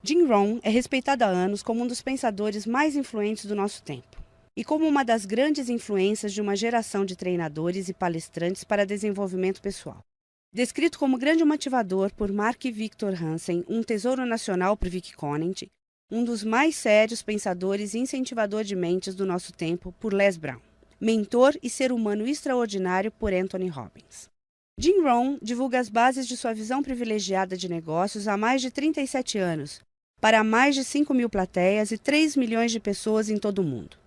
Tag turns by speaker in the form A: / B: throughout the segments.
A: Jim Rohn é respeitado há anos como um dos pensadores mais influentes do nosso tempo e como uma das grandes influências de uma geração de treinadores e palestrantes para desenvolvimento pessoal. Descrito como grande motivador por Mark Victor Hansen, um tesouro nacional por Vic Conant, um dos mais sérios pensadores e incentivador de mentes do nosso tempo por Les Brown, mentor e ser humano extraordinário por Anthony Robbins. Jim Rohn divulga as bases de sua visão privilegiada de negócios há mais de 37 anos, para mais de 5.000 plateias e 3 milhões de pessoas em todo o mundo.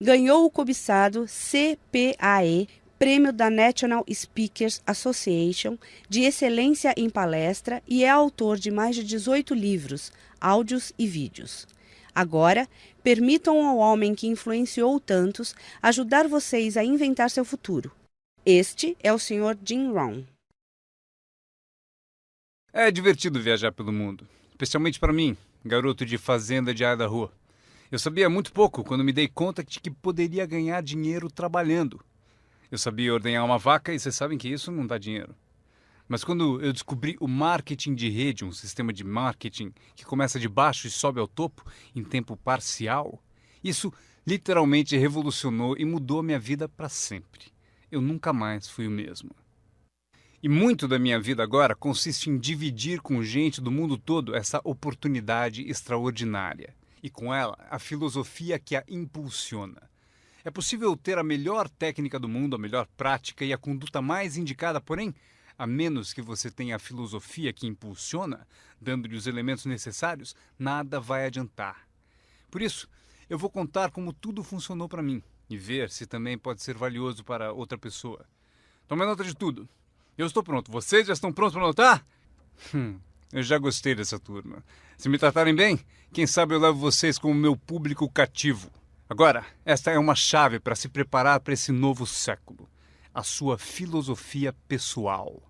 A: Ganhou o cobiçado CPAE, Prêmio da National Speakers Association de Excelência em Palestra e é autor de mais de 18 livros, áudios e vídeos. Agora, permitam ao homem que influenciou tantos ajudar vocês a inventar seu futuro. Este é o Sr. Jim Rohn.
B: É divertido viajar pelo mundo, especialmente para mim, garoto de fazenda de Idaho. Eu sabia muito pouco quando me dei conta de que poderia ganhar dinheiro trabalhando. Eu sabia ordenhar uma vaca e vocês sabem que isso não dá dinheiro. Mas quando eu descobri o marketing de rede, um sistema de marketing que começa de baixo e sobe ao topo em tempo parcial, isso literalmente revolucionou e mudou minha vida para sempre. Eu nunca mais fui o mesmo. E muito da minha vida agora consiste em dividir com gente do mundo todo essa oportunidade extraordinária. E com ela, a filosofia que a impulsiona. É possível ter a melhor técnica do mundo, a melhor prática e a conduta mais indicada, porém, a menos que você tenha a filosofia que impulsiona, dando-lhe os elementos necessários, nada vai adiantar. Por isso, eu vou contar como tudo funcionou para mim e ver se também pode ser valioso para outra pessoa. Tome nota de tudo. Eu estou pronto. Vocês já estão prontos para anotar? Eu já gostei dessa turma. Se me tratarem bem, quem sabe eu levo vocês como meu público cativo. Agora, esta é uma chave para se preparar para esse novo século. A sua filosofia pessoal.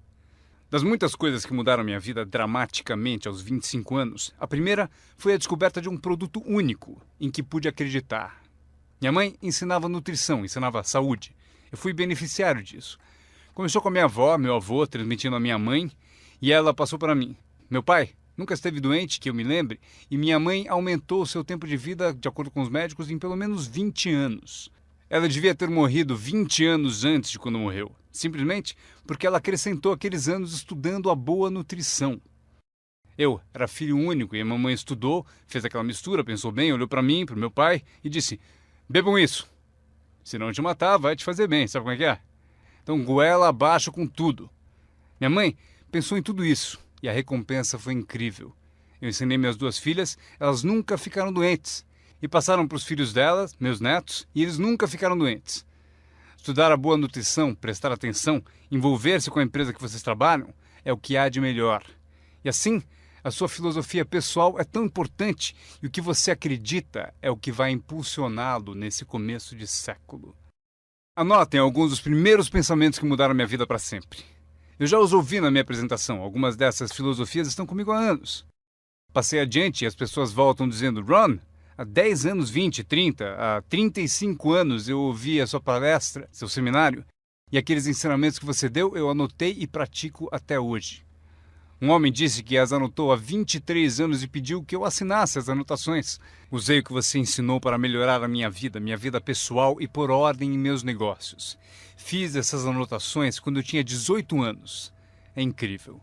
B: Das muitas coisas que mudaram minha vida dramaticamente aos 25 anos, a primeira foi a descoberta de um produto único em que pude acreditar. Minha mãe ensinava nutrição, ensinava saúde. Eu fui beneficiário disso. Começou com a minha avó, meu avô, transmitindo a minha mãe, e ela passou para mim. Meu pai nunca esteve doente, que eu me lembre, e minha mãe aumentou o seu tempo de vida, de acordo com os médicos, em pelo menos 20 anos. Ela devia ter morrido 20 anos antes de quando morreu, simplesmente porque ela acrescentou aqueles anos estudando a boa nutrição. Eu era filho único e a mamãe estudou, fez aquela mistura, pensou bem, olhou para mim, para o meu pai e disse: bebam isso. Se não te matar, vai te fazer bem, sabe como é que é? Então goela abaixo com tudo. Minha mãe pensou em tudo isso e a recompensa foi incrível. Eu ensinei minhas duas filhas, elas nunca ficaram doentes. E passaram para os filhos delas, meus netos, e eles nunca ficaram doentes. Estudar a boa nutrição, prestar atenção, envolver-se com a empresa que vocês trabalham, é o que há de melhor. E assim, a sua filosofia pessoal é tão importante e o que você acredita é o que vai impulsioná-lo nesse começo de século. Anotem alguns dos primeiros pensamentos que mudaram minha vida para sempre. Eu já os ouvi na minha apresentação, algumas dessas filosofias estão comigo há anos. Passei adiante e as pessoas voltam dizendo: Ron, há 10 anos, 20, 30, há 35 anos eu ouvi a sua palestra, seu seminário, e aqueles ensinamentos que você deu eu anotei e pratico até hoje. Um homem disse que as anotou há 23 anos e pediu que eu assinasse as anotações. Usei o que você ensinou para melhorar a minha vida pessoal e pôr ordem em meus negócios. Fiz essas anotações quando eu tinha 18 anos. É incrível.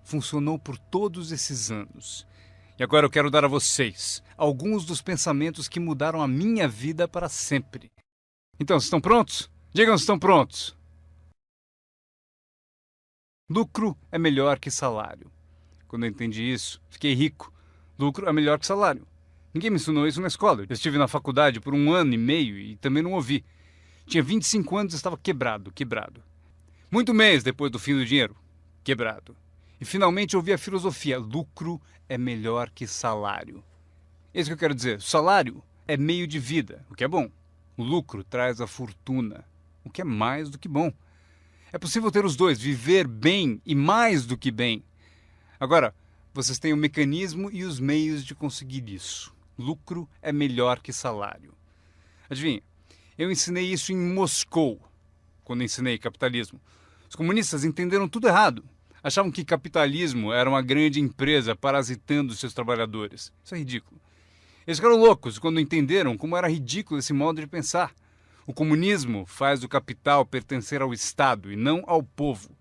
B: Funcionou por todos esses anos. E agora eu quero dar a vocês alguns dos pensamentos que mudaram a minha vida para sempre. Então, estão prontos? Digam se estão prontos. Lucro é melhor que salário. Quando eu entendi isso, fiquei rico. Lucro é melhor que salário. Ninguém me ensinou isso na escola. Eu estive na faculdade por 1 ano e meio e também não ouvi. Tinha 25 anos e estava quebrado. Muito mês depois do fim do dinheiro. Quebrado. E finalmente ouvi a filosofia: lucro é melhor que salário. É isso que eu quero dizer. O salário é meio de vida, o que é bom. O lucro traz a fortuna, o que é mais do que bom. É possível ter os dois, viver bem e mais do que bem. Agora, vocês têm o mecanismo e os meios de conseguir isso. Lucro é melhor que salário. Adivinha, eu ensinei isso em Moscou, quando ensinei capitalismo. Os comunistas entenderam tudo errado. Achavam que capitalismo era uma grande empresa parasitando seus trabalhadores. Isso é ridículo. Eles ficaram loucos quando entenderam como era ridículo esse modo de pensar. O comunismo faz o capital pertencer ao Estado e não ao povo.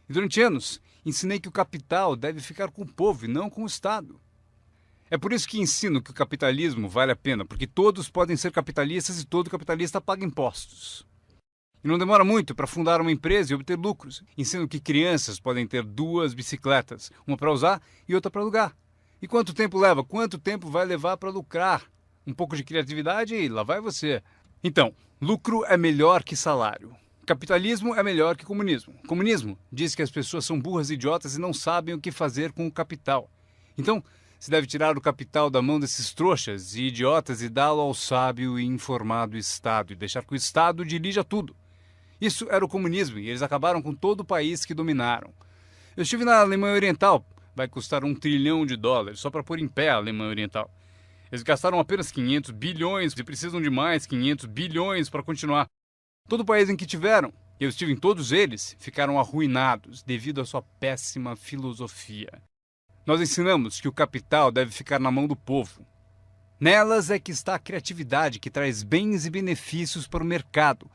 B: E durante anos, ensinei que o capital deve ficar com o povo e não com o Estado. É por isso que ensino que o capitalismo vale a pena, porque todos podem ser capitalistas e todo capitalista paga impostos. E não demora muito para fundar uma empresa e obter lucros. Ensino que crianças podem ter 2 bicicletas, uma para usar e outra para alugar. E quanto tempo leva? Quanto tempo vai levar para lucrar? Um pouco de criatividade e lá vai você. Então, lucro é melhor que salário. Capitalismo é melhor que comunismo. Comunismo diz que as pessoas são burras e idiotas e não sabem o que fazer com o capital. Então, se deve tirar o capital da mão desses trouxas e idiotas e dá-lo ao sábio e informado Estado e deixar que o Estado dirija tudo. Isso era o comunismo e eles acabaram com todo o país que dominaram. Eu estive na Alemanha Oriental. Vai custar $1 trilhão só para pôr em pé a Alemanha Oriental. Eles gastaram apenas 500 bilhões e precisam de mais 500 bilhões para continuar. Todo país em que tiveram, e eu estive em todos eles, ficaram arruinados devido à sua péssima filosofia. Nós ensinamos que o capital deve ficar na mão do povo. Nelas é que está a criatividade que traz bens e benefícios para o mercado.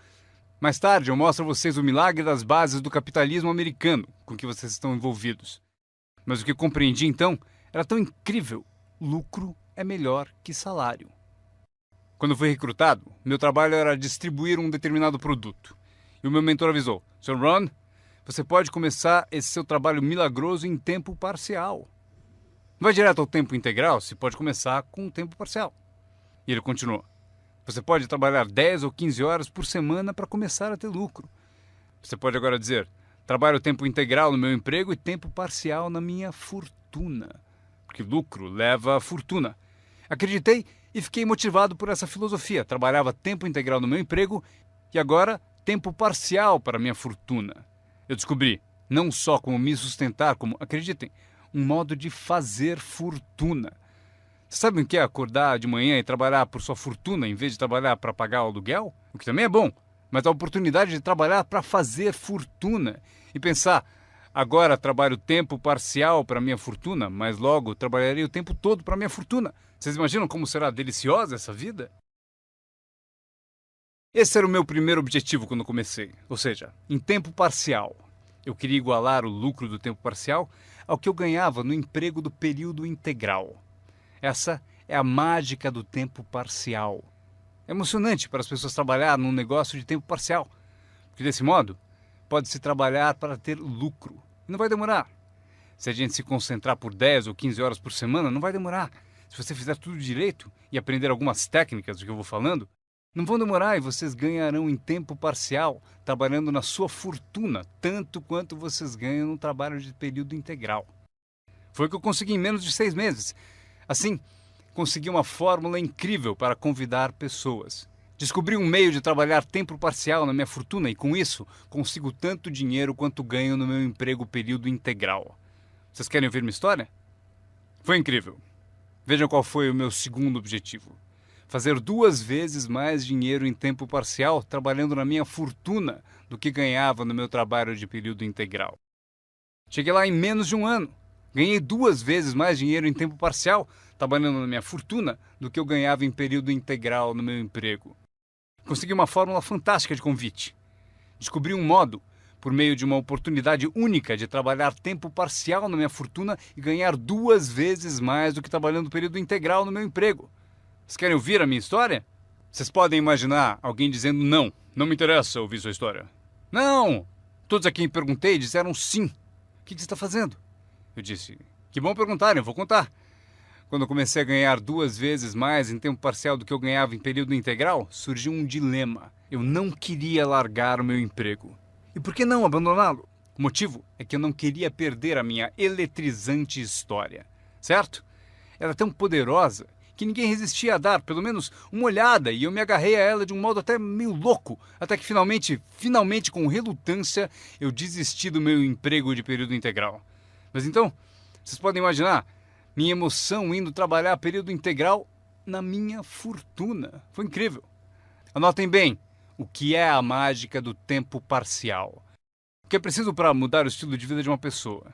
B: Mais tarde eu mostro a vocês o milagre das bases do capitalismo americano com que vocês estão envolvidos. Mas o que eu compreendi então era tão incrível. Lucro é melhor que salário. Quando fui recrutado, meu trabalho era distribuir um determinado produto. E o meu mentor avisou: Sr. Ron, você pode começar esse seu trabalho milagroso em tempo parcial. Não vai direto ao tempo integral, se pode começar com um tempo parcial. E ele continuou: você pode trabalhar 10 ou 15 horas por semana para começar a ter lucro. Você pode agora dizer: trabalho tempo integral no meu emprego e tempo parcial na minha fortuna. Porque lucro leva a fortuna. Acreditei e fiquei motivado por essa filosofia. Trabalhava tempo integral no meu emprego e agora tempo parcial para a minha fortuna. Eu descobri não só como me sustentar, como, acreditem, um modo de fazer fortuna. Vocês sabem o que é acordar de manhã e trabalhar por sua fortuna em vez de trabalhar para pagar o aluguel? O que também é bom, mas a oportunidade de trabalhar para fazer fortuna e pensar: agora trabalho tempo parcial para minha fortuna, mas logo trabalharei o tempo todo para minha fortuna. Vocês imaginam como será deliciosa essa vida? Esse era o meu primeiro objetivo quando comecei, ou seja, em tempo parcial. Eu queria igualar o lucro do tempo parcial ao que eu ganhava no emprego do período integral. Essa é a mágica do tempo parcial. É emocionante para as pessoas trabalhar num negócio de tempo parcial, porque desse modo pode-se trabalhar para ter lucro. E não vai demorar. Se a gente se concentrar por 10 ou 15 horas por semana, não vai demorar. Se você fizer tudo direito e aprender algumas técnicas do que eu vou falando, não vão demorar e vocês ganharão em tempo parcial, trabalhando na sua fortuna, tanto quanto vocês ganham no trabalho de período integral. Foi o que eu consegui em menos de 6 meses. Assim, consegui uma fórmula incrível para convidar pessoas. Descobri um meio de trabalhar tempo parcial na minha fortuna e, com isso, consigo tanto dinheiro quanto ganho no meu emprego período integral. Vocês querem ouvir minha história? Foi incrível. Vejam qual foi o meu segundo objetivo. Fazer 2 vezes mais dinheiro em tempo parcial trabalhando na minha fortuna do que ganhava no meu trabalho de período integral. Cheguei lá em menos de um ano. Ganhei 2 vezes mais dinheiro em tempo parcial trabalhando na minha fortuna do que eu ganhava em período integral no meu emprego. Consegui uma fórmula fantástica de convite. Descobri um modo, por meio de uma oportunidade única de trabalhar tempo parcial na minha fortuna e ganhar 2 vezes mais do que trabalhando período integral no meu emprego. Vocês querem ouvir a minha história? Vocês podem imaginar alguém dizendo: não me interessa ouvir sua história. Não! Todos a quem perguntei disseram sim. O que você está fazendo? Eu disse: que bom perguntarem, eu vou contar. Quando eu comecei a ganhar 2 vezes mais em tempo parcial do que eu ganhava em período integral, surgiu um dilema. Eu não queria largar o meu emprego. E por que não abandoná-lo? O motivo é que eu não queria perder a minha eletrizante história. Certo? Era tão poderosa que ninguém resistia a dar pelo menos uma olhada e eu me agarrei a ela de um modo até meio louco, até que finalmente com relutância, eu desisti do meu emprego de período integral. Mas então, vocês podem imaginar minha emoção indo trabalhar período integral na minha fortuna. Foi incrível. Anotem bem, o que é a mágica do tempo parcial. O que é preciso para mudar o estilo de vida de uma pessoa.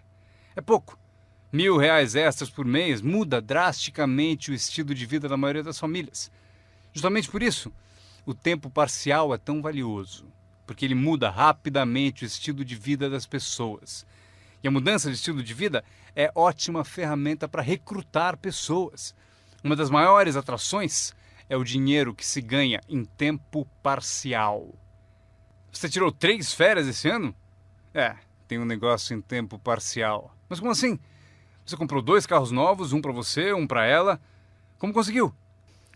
B: É pouco. R$ 1.000 extras por mês muda drasticamente o estilo de vida da maioria das famílias. Justamente por isso, o tempo parcial é tão valioso, porque ele muda rapidamente o estilo de vida das pessoas. E a mudança de estilo de vida é ótima ferramenta para recrutar pessoas. Uma das maiores atrações é o dinheiro que se ganha em tempo parcial. Você tirou 3 férias esse ano? Tem um negócio em tempo parcial. Mas como assim? Você comprou 2 carros novos, um para você, um para ela. Como conseguiu?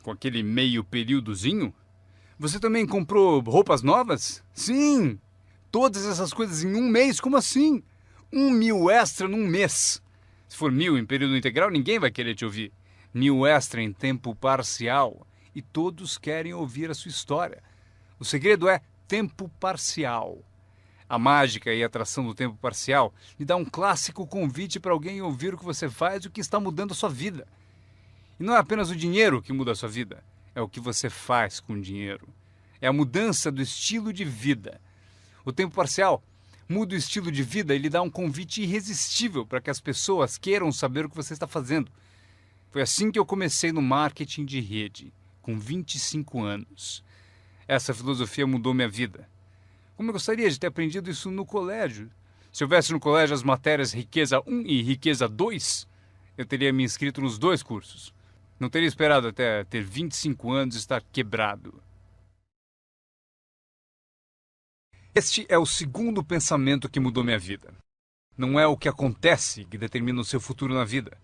B: Com aquele meio períodozinho? Você também comprou roupas novas? Sim! Todas essas coisas em um mês? Como assim? 1.000 extra num mês. Se for 1.000 em período integral, ninguém vai querer te ouvir. 1.000 extra em tempo parcial. E todos querem ouvir a sua história. O segredo é tempo parcial. A mágica e a atração do tempo parcial lhe dá um clássico convite para alguém ouvir o que você faz e o que está mudando a sua vida. E não é apenas o dinheiro que muda a sua vida, é o que você faz com o dinheiro. É a mudança do estilo de vida. O tempo parcial muda o estilo de vida e lhe dá um convite irresistível para que as pessoas queiram saber o que você está fazendo. Foi assim que eu comecei no marketing de rede, com 25 anos. Essa filosofia mudou minha vida. Como eu gostaria de ter aprendido isso no colégio. Se houvesse no colégio as matérias Riqueza 1 e Riqueza 2, eu teria me inscrito nos 2 cursos. Não teria esperado até ter 25 anos e estar quebrado. Este é o segundo pensamento que mudou minha vida. Não é o que acontece que determina o seu futuro na vida.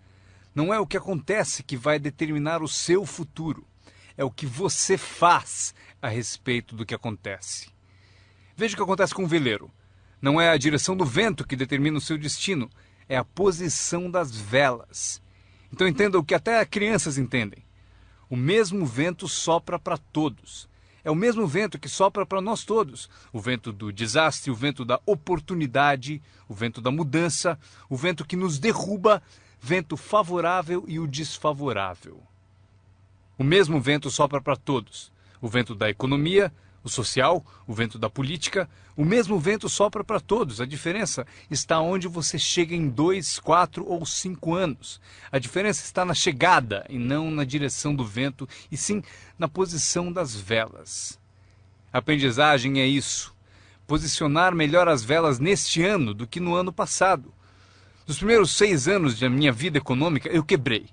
B: Não é o que acontece que vai determinar o seu futuro. É o que você faz a respeito do que acontece. Veja o que acontece com o veleiro. Não é a direção do vento que determina o seu destino, é a posição das velas. Então entenda o que até crianças entendem. O mesmo vento sopra para todos. É o mesmo vento que sopra para nós todos. O vento do desastre, o vento da oportunidade, o vento da mudança, o vento que nos derruba, vento favorável e o desfavorável. O mesmo vento sopra para todos. O vento da economia, o social, o vento da política, o mesmo vento sopra para todos. A diferença está onde você chega em 2, 4 ou 5 anos. A diferença está na chegada e não na direção do vento, e sim na posição das velas. A aprendizagem é isso. Posicionar melhor as velas neste ano do que no ano passado. Nos primeiros 6 anos da minha vida econômica, eu quebrei.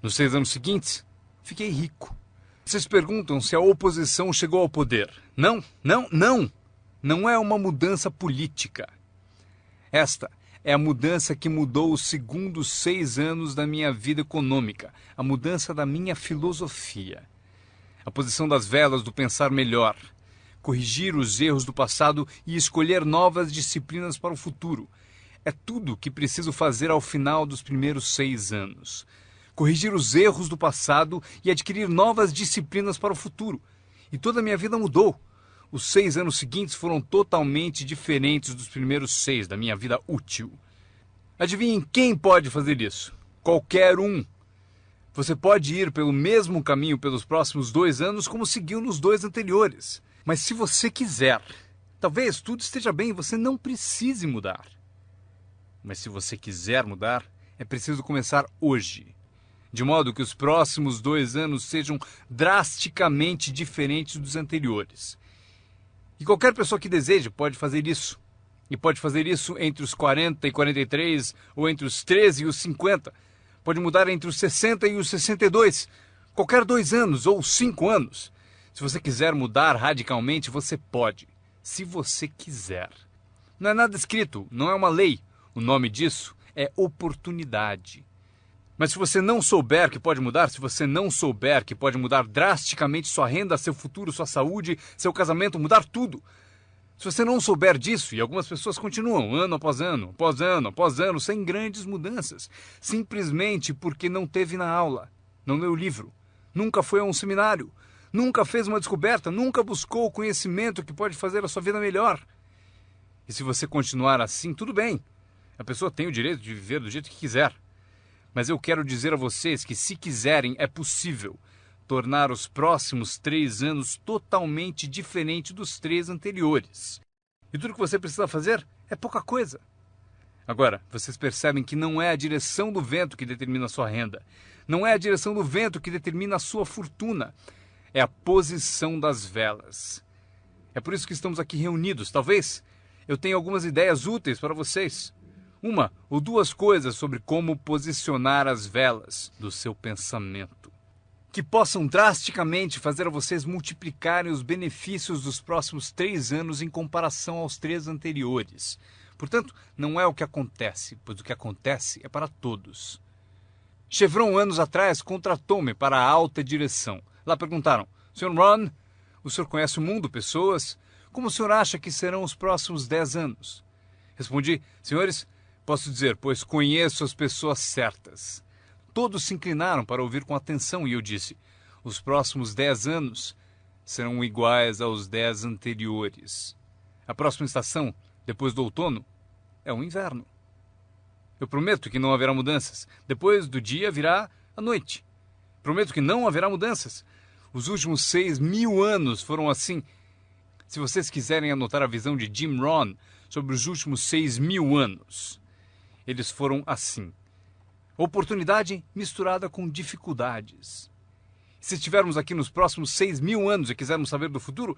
B: Nos 6 anos seguintes, fiquei rico. Vocês perguntam se a oposição chegou ao poder. Não. Não é uma mudança política. Esta é a mudança que mudou os segundos 6 anos da minha vida econômica. A mudança da minha filosofia. A posição das velas do pensar melhor. Corrigir os erros do passado e escolher novas disciplinas para o futuro. É tudo o que preciso fazer ao final dos primeiros 6 anos. Corrigir os erros do passado e adquirir novas disciplinas para o futuro. E toda a minha vida mudou. Os 6 anos seguintes foram totalmente diferentes dos primeiros 6 da minha vida útil. Adivinhem quem pode fazer isso? Qualquer um. Você pode ir pelo mesmo caminho pelos próximos 2 anos como seguiu nos 2 anteriores. Mas se você quiser, talvez tudo esteja bem e você não precise mudar. Mas se você quiser mudar, é preciso começar hoje. De modo que os próximos 2 anos sejam drasticamente diferentes dos anteriores. E qualquer pessoa que deseje pode fazer isso. E pode fazer isso entre os 40 e 43, ou entre os 13 e os 50. Pode mudar entre os 60 e os 62. Qualquer 2 anos ou 5 anos. Se você quiser mudar radicalmente, você pode. Se você quiser. Não é nada escrito, não é uma lei. O nome disso é oportunidade. Mas se você não souber que pode mudar, se você não souber que pode mudar drasticamente sua renda, seu futuro, sua saúde, seu casamento, mudar tudo. Se você não souber disso, e algumas pessoas continuam ano após ano, após ano, após ano, sem grandes mudanças, simplesmente porque não teve na aula, não leu o livro, nunca foi a um seminário, nunca fez uma descoberta, nunca buscou o conhecimento que pode fazer a sua vida melhor. E se você continuar assim, tudo bem. A pessoa tem o direito de viver do jeito que quiser. Mas eu quero dizer a vocês que, se quiserem, é possível tornar os próximos 3 anos totalmente diferentes dos 3 anteriores. E tudo que você precisa fazer É pouca coisa. Agora, vocês percebem que não é a direção do vento que determina a sua renda. Não é a direção do vento que determina a sua fortuna. É a posição das velas. É por isso que estamos aqui reunidos. Talvez eu tenha algumas ideias úteis para vocês. Uma ou duas coisas sobre como posicionar as velas do seu pensamento, que possam drasticamente fazer a vocês multiplicarem os benefícios dos próximos 3 anos em comparação aos 3 anteriores. Portanto, não é o que acontece, pois o que acontece é para todos. Chevron, anos atrás, contratou-me para a alta direção. Lá perguntaram: Sr. Ron, o senhor conhece o mundo, pessoas? Como o senhor acha que serão os próximos 10 anos? Respondi: senhores, posso dizer, pois conheço as pessoas certas. Todos se inclinaram para ouvir com atenção e eu disse: os próximos 10 anos serão iguais aos 10 anteriores. A próxima estação, depois do outono, é o inverno. Eu prometo que não haverá mudanças. Depois do dia virá a noite. Prometo que não haverá mudanças. Os últimos 6.000 anos foram assim. Se vocês quiserem anotar a visão de Jim Rohn sobre os últimos 6.000 anos, eles foram assim. Oportunidade misturada com dificuldades. Se estivermos aqui nos próximos 6.000 anos e quisermos saber do futuro,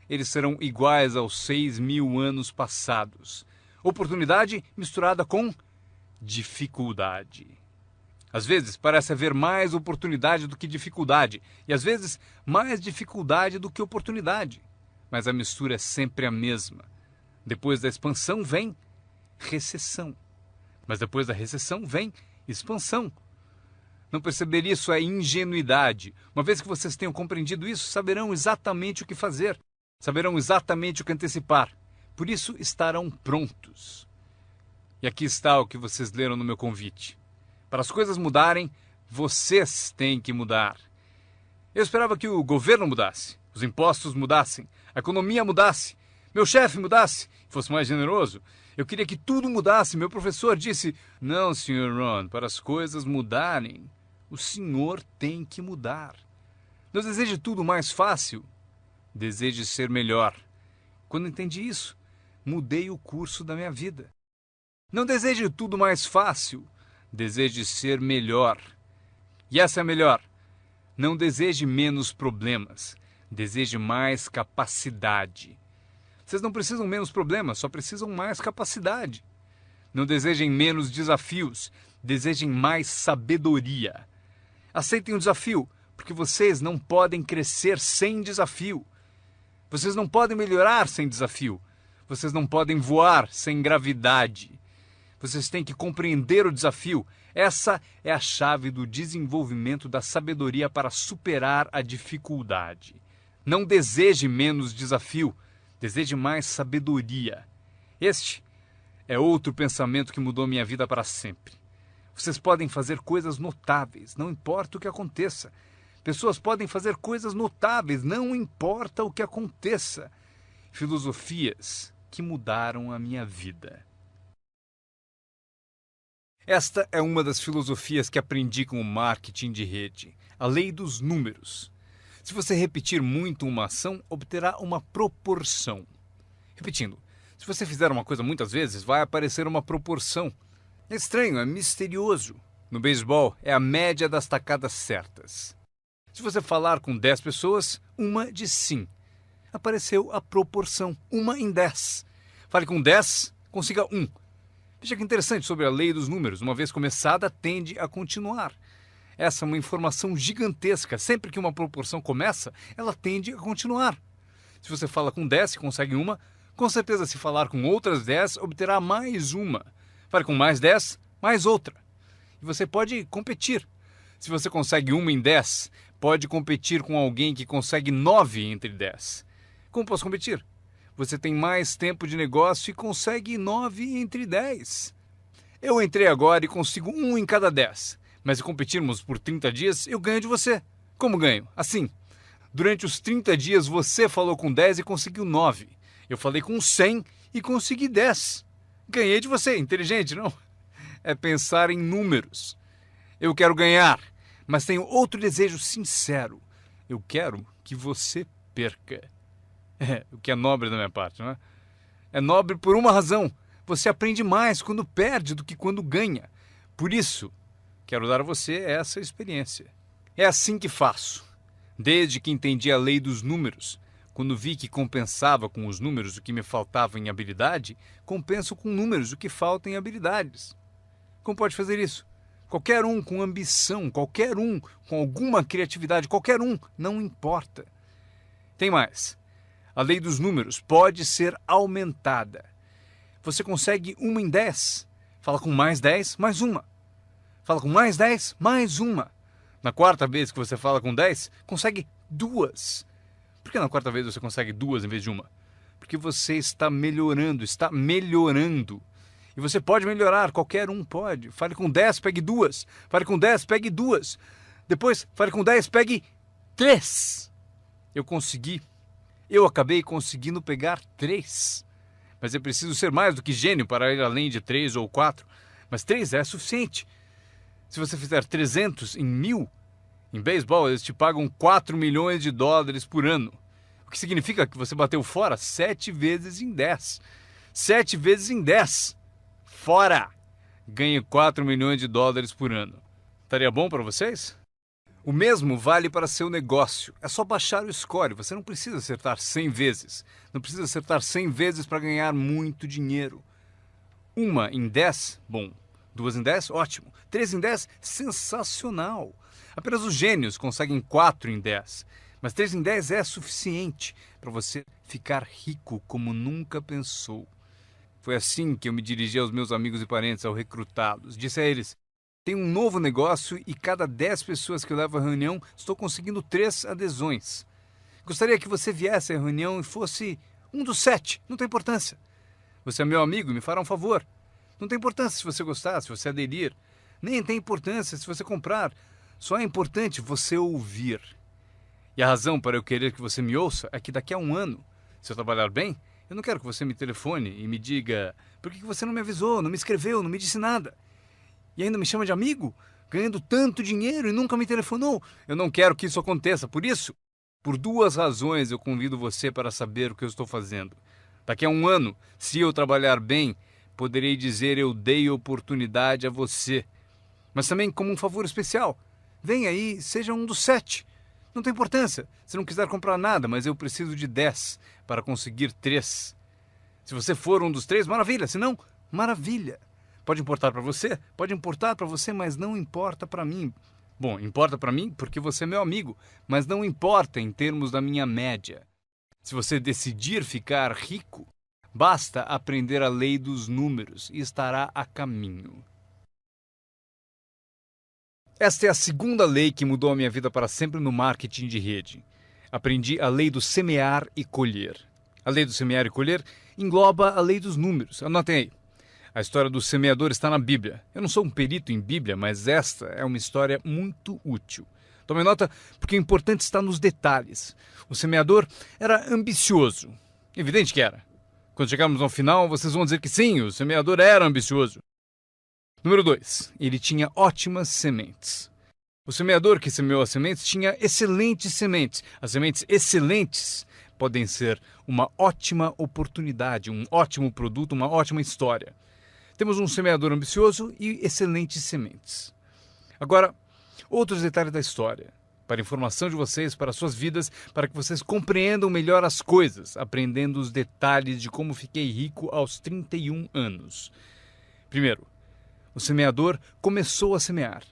B: eles serão iguais aos 6.000 anos passados. Oportunidade misturada com dificuldade. Às vezes parece haver mais oportunidade do que dificuldade, e às vezes mais dificuldade do que oportunidade. Mas a mistura é sempre a mesma. Depois da expansão vem recessão. Mas depois da recessão vem expansão. Não perceber isso é ingenuidade. Uma vez que vocês tenham compreendido isso, saberão exatamente o que fazer. Saberão exatamente o que antecipar. Por isso estarão prontos. E aqui está o que vocês leram no meu convite. Para as coisas mudarem, vocês têm que mudar. Eu esperava que o governo mudasse, os impostos mudassem, a economia mudasse, meu chefe mudasse, fosse mais generoso. Eu queria que tudo mudasse. Meu professor disse: não, Sr. Ron, para as coisas mudarem, o senhor tem que mudar. Não deseje tudo mais fácil. Deseje ser melhor. Quando entendi isso, mudei o curso da minha vida. Não deseje tudo mais fácil. Deseje ser melhor. E essa é a melhor. Não deseje menos problemas. Deseje mais capacidade. Vocês não precisam menos problemas, só precisam mais capacidade. Não desejem menos desafios. Desejem mais sabedoria. Aceitem o desafio, porque vocês não podem crescer sem desafio. Vocês não podem melhorar sem desafio. Vocês não podem voar sem gravidade. Vocês têm que compreender o desafio. Essa é a chave do desenvolvimento da sabedoria para superar a dificuldade. Não deseje menos desafio. Deseje mais sabedoria. Este é outro pensamento que mudou minha vida para sempre. Vocês podem fazer coisas notáveis, não importa o que aconteça. Pessoas podem fazer coisas notáveis, não importa o que aconteça. Filosofias que mudaram a minha vida. Esta é uma das filosofias que aprendi com o marketing de rede, a lei dos números. Se você repetir muito uma ação, obterá uma proporção. Repetindo, se você fizer uma coisa muitas vezes, vai aparecer uma proporção. É estranho, é misterioso. No beisebol, é a média das tacadas certas. Se você falar com 10 pessoas, uma diz sim. Apareceu a proporção, 1 em 10. Fale com 10, consiga 1. Veja que interessante sobre a lei dos números. Uma vez começada, tende a continuar. Essa é uma informação gigantesca. Sempre que uma proporção começa, ela tende a continuar. Se você fala com 10 e consegue uma, com certeza se falar com outras 10, obterá mais uma. Fale com mais 10, mais outra. E você pode competir. Se você consegue 1 em 10, pode competir com alguém que consegue 9 entre 10. Como posso competir? Você tem mais tempo de negócio e consegue 9 entre 10. Eu entrei agora e consigo 1 em cada 10. Mas se competirmos por 30 dias, eu ganho de você. Como ganho? Assim. Durante os 30 dias você falou com 10 e conseguiu 9. Eu falei com 100 e consegui 10. Ganhei de você. Inteligente, não? É pensar em números. Eu quero ganhar, mas tenho outro desejo sincero. Eu quero que você perca. O que é nobre da minha parte, não é? É nobre por uma razão. você aprende mais quando perde do que quando ganha. Por isso, quero dar a você essa experiência. É assim que faço. Desde que entendi a lei dos números, quando vi que compensava com os números o que me faltava em habilidade, compenso com números o que falta em habilidades. Como pode fazer isso? Qualquer um com ambição, qualquer um com alguma criatividade, qualquer um, não importa. Tem mais. A lei dos números pode ser aumentada. Você consegue 1 em 10. Fala com mais 10, mais uma. Fala com mais 10, mais uma. Na quarta vez que você fala com 10, consegue 2. Por que na quarta vez você consegue 2 em vez de uma? Porque você está melhorando, está melhorando. E você pode melhorar, qualquer um pode. Fale com 10, pegue 2. Fale com 10, pegue 2. Depois, fale com 10, pegue 3. Eu acabei conseguindo pegar 3. Mas é preciso ser mais do que gênio para ir além de 3 ou 4. Mas 3 é suficiente. Se você fizer 300 em 1000, em beisebol eles te pagam 4 milhões de dólares por ano. O que significa que você bateu fora 7 vezes em 10. 7 vezes em 10. Fora! Ganhe 4 milhões de dólares por ano. Estaria bom para vocês? O mesmo vale para seu negócio. É só baixar o score. Você não precisa acertar 100 vezes. Não precisa acertar 100 vezes para ganhar muito dinheiro. 1 em 10, bom. 2 em 10, ótimo. 3 em 10, sensacional. Apenas os gênios conseguem 4 em 10. Mas 3 em 10 é suficiente para você ficar rico como nunca pensou. Foi assim que eu me dirigi aos meus amigos e parentes ao recrutá-los. Disse a eles: tem um novo negócio e cada 10 pessoas que eu levo à reunião, estou conseguindo 3 adesões. Gostaria que você viesse à reunião e fosse um dos 7, não tem importância. Você é meu amigo e me fará um favor. Não tem importância se você gostar, se você aderir. Nem tem importância se você comprar. Só é importante você ouvir. E a razão para eu querer que você me ouça é que daqui a um ano, se eu trabalhar bem, eu não quero que você me telefone e me diga: por que você não me avisou, não me escreveu, não me disse nada? E ainda me chama de amigo, ganhando tanto dinheiro e nunca me telefonou. Eu não quero que isso aconteça. Por isso, por 2 razões eu convido você para saber o que eu estou fazendo. Daqui a um ano, se eu trabalhar bem, poderei dizer: eu dei oportunidade a você. Mas também como um favor especial. Venha aí, seja um dos 7. Não tem importância se não quiser comprar nada, mas eu preciso de 10 para conseguir 3. Se você for um dos 3, maravilha. Se não, maravilha. Pode importar para você? Pode importar para você, mas não importa para mim. Bom, importa para mim porque você é meu amigo, mas não importa em termos da minha média. Se você decidir ficar rico, basta aprender a lei dos números e estará a caminho. Esta é a segunda lei que mudou a minha vida para sempre no marketing de rede. Aprendi a lei do semear e colher. A lei do semear e colher engloba a lei dos números. Anotem aí. A história do semeador está na Bíblia. Eu não sou um perito em Bíblia, mas esta é uma história muito útil. Tome nota, porque o importante está nos detalhes. O semeador era ambicioso. Evidente que era. Quando chegarmos ao final, vocês vão dizer que sim, o semeador era ambicioso. Número 2. Ele tinha ótimas sementes. O semeador que semeou as sementes tinha excelentes sementes. As sementes excelentes podem ser uma ótima oportunidade, um ótimo produto, uma ótima história. Temos um semeador ambicioso e excelentes sementes. Agora, outros detalhes da história. Para a informação de vocês, para suas vidas, para que vocês compreendam melhor as coisas, aprendendo os detalhes de como fiquei rico aos 31 anos. Primeiro, o semeador começou a semear.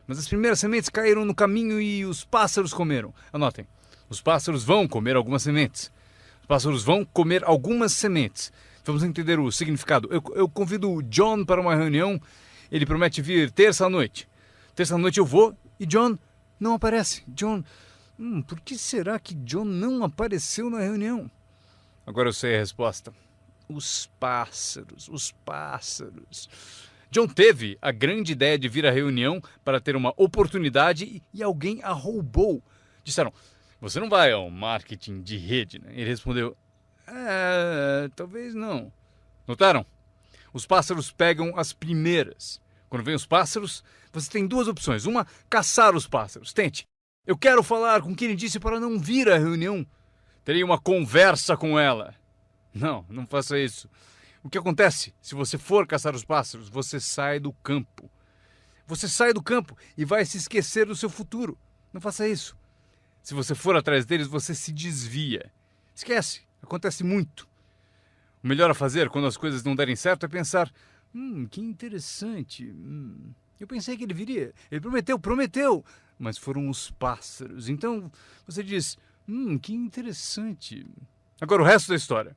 B: Mas as primeiras sementes caíram no caminho e os pássaros comeram. Anotem, os pássaros vão comer algumas sementes. Os pássaros vão comer algumas sementes. Vamos entender o significado. Eu convido o John para uma reunião. Ele promete vir terça à noite. Terça à noite eu vou e John não aparece. John, por que será que John não apareceu na reunião? Agora eu sei a resposta. Os pássaros, os pássaros. John teve a grande ideia de vir à reunião para ter uma oportunidade e alguém a roubou. Disseram: você não vai ao marketing de rede, né? Ele respondeu: talvez não. Notaram? Os pássaros pegam as primeiras. Quando vem os pássaros, você tem 2 opções. Uma, caçar os pássaros. Tente. Eu quero falar com quem ele disse para não vir à reunião. Terei uma conversa com ela. Não faça isso. O que acontece? Se você for caçar os pássaros, você sai do campo. Você sai do campo e vai se esquecer do seu futuro. Não faça isso. Se você for atrás deles, você se desvia. Esquece. Acontece muito. O melhor a fazer quando as coisas não derem certo é pensar: que interessante. Eu pensei que ele viria. Ele prometeu. Mas foram os pássaros. Então você diz: que interessante. Agora o resto da história.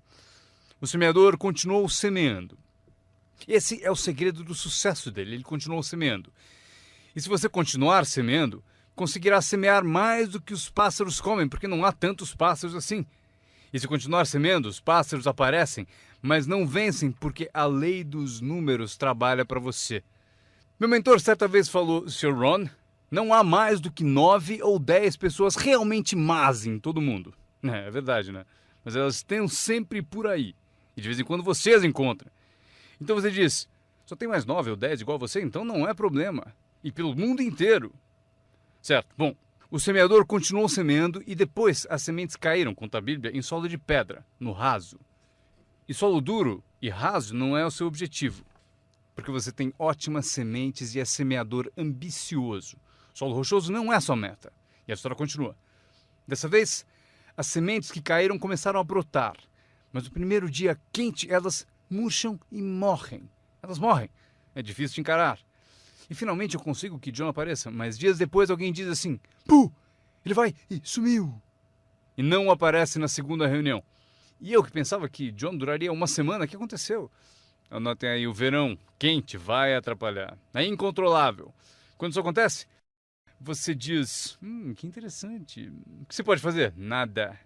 B: O semeador continuou semeando. Esse é o segredo do sucesso dele. Ele continuou semeando. E se você continuar semeando, conseguirá semear mais do que os pássaros comem, porque não há tantos pássaros assim. E se continuar semeando, os pássaros aparecem, mas não vencem porque a lei dos números trabalha para você. Meu mentor certa vez falou: Sr. Ron, não há mais do que 9 ou 10 pessoas realmente más em todo mundo. É verdade, né? Mas elas estão sempre por aí. E de vez em quando você as encontra. Então você diz: só tem mais 9 ou 10 igual a você? Então não é problema. E pelo mundo inteiro. Certo, bom. O semeador continuou semeando e depois as sementes caíram, conta a Bíblia, em solo de pedra, no raso. E solo duro e raso não é o seu objetivo. Porque você tem ótimas sementes e é semeador ambicioso. Solo rochoso não é a sua meta. E a história continua. Dessa vez, as sementes que caíram começaram a brotar. Mas no primeiro dia quente, elas murcham e morrem. Elas morrem. É difícil de encarar. E finalmente eu consigo que John apareça, mas dias depois alguém diz assim: Puh! Ele vai e sumiu. E não aparece na segunda reunião. E eu que pensava que John duraria uma semana, o que aconteceu? Anotem aí, o verão quente vai atrapalhar. É incontrolável. Quando isso acontece, você diz: que interessante. O que você pode fazer? Nada.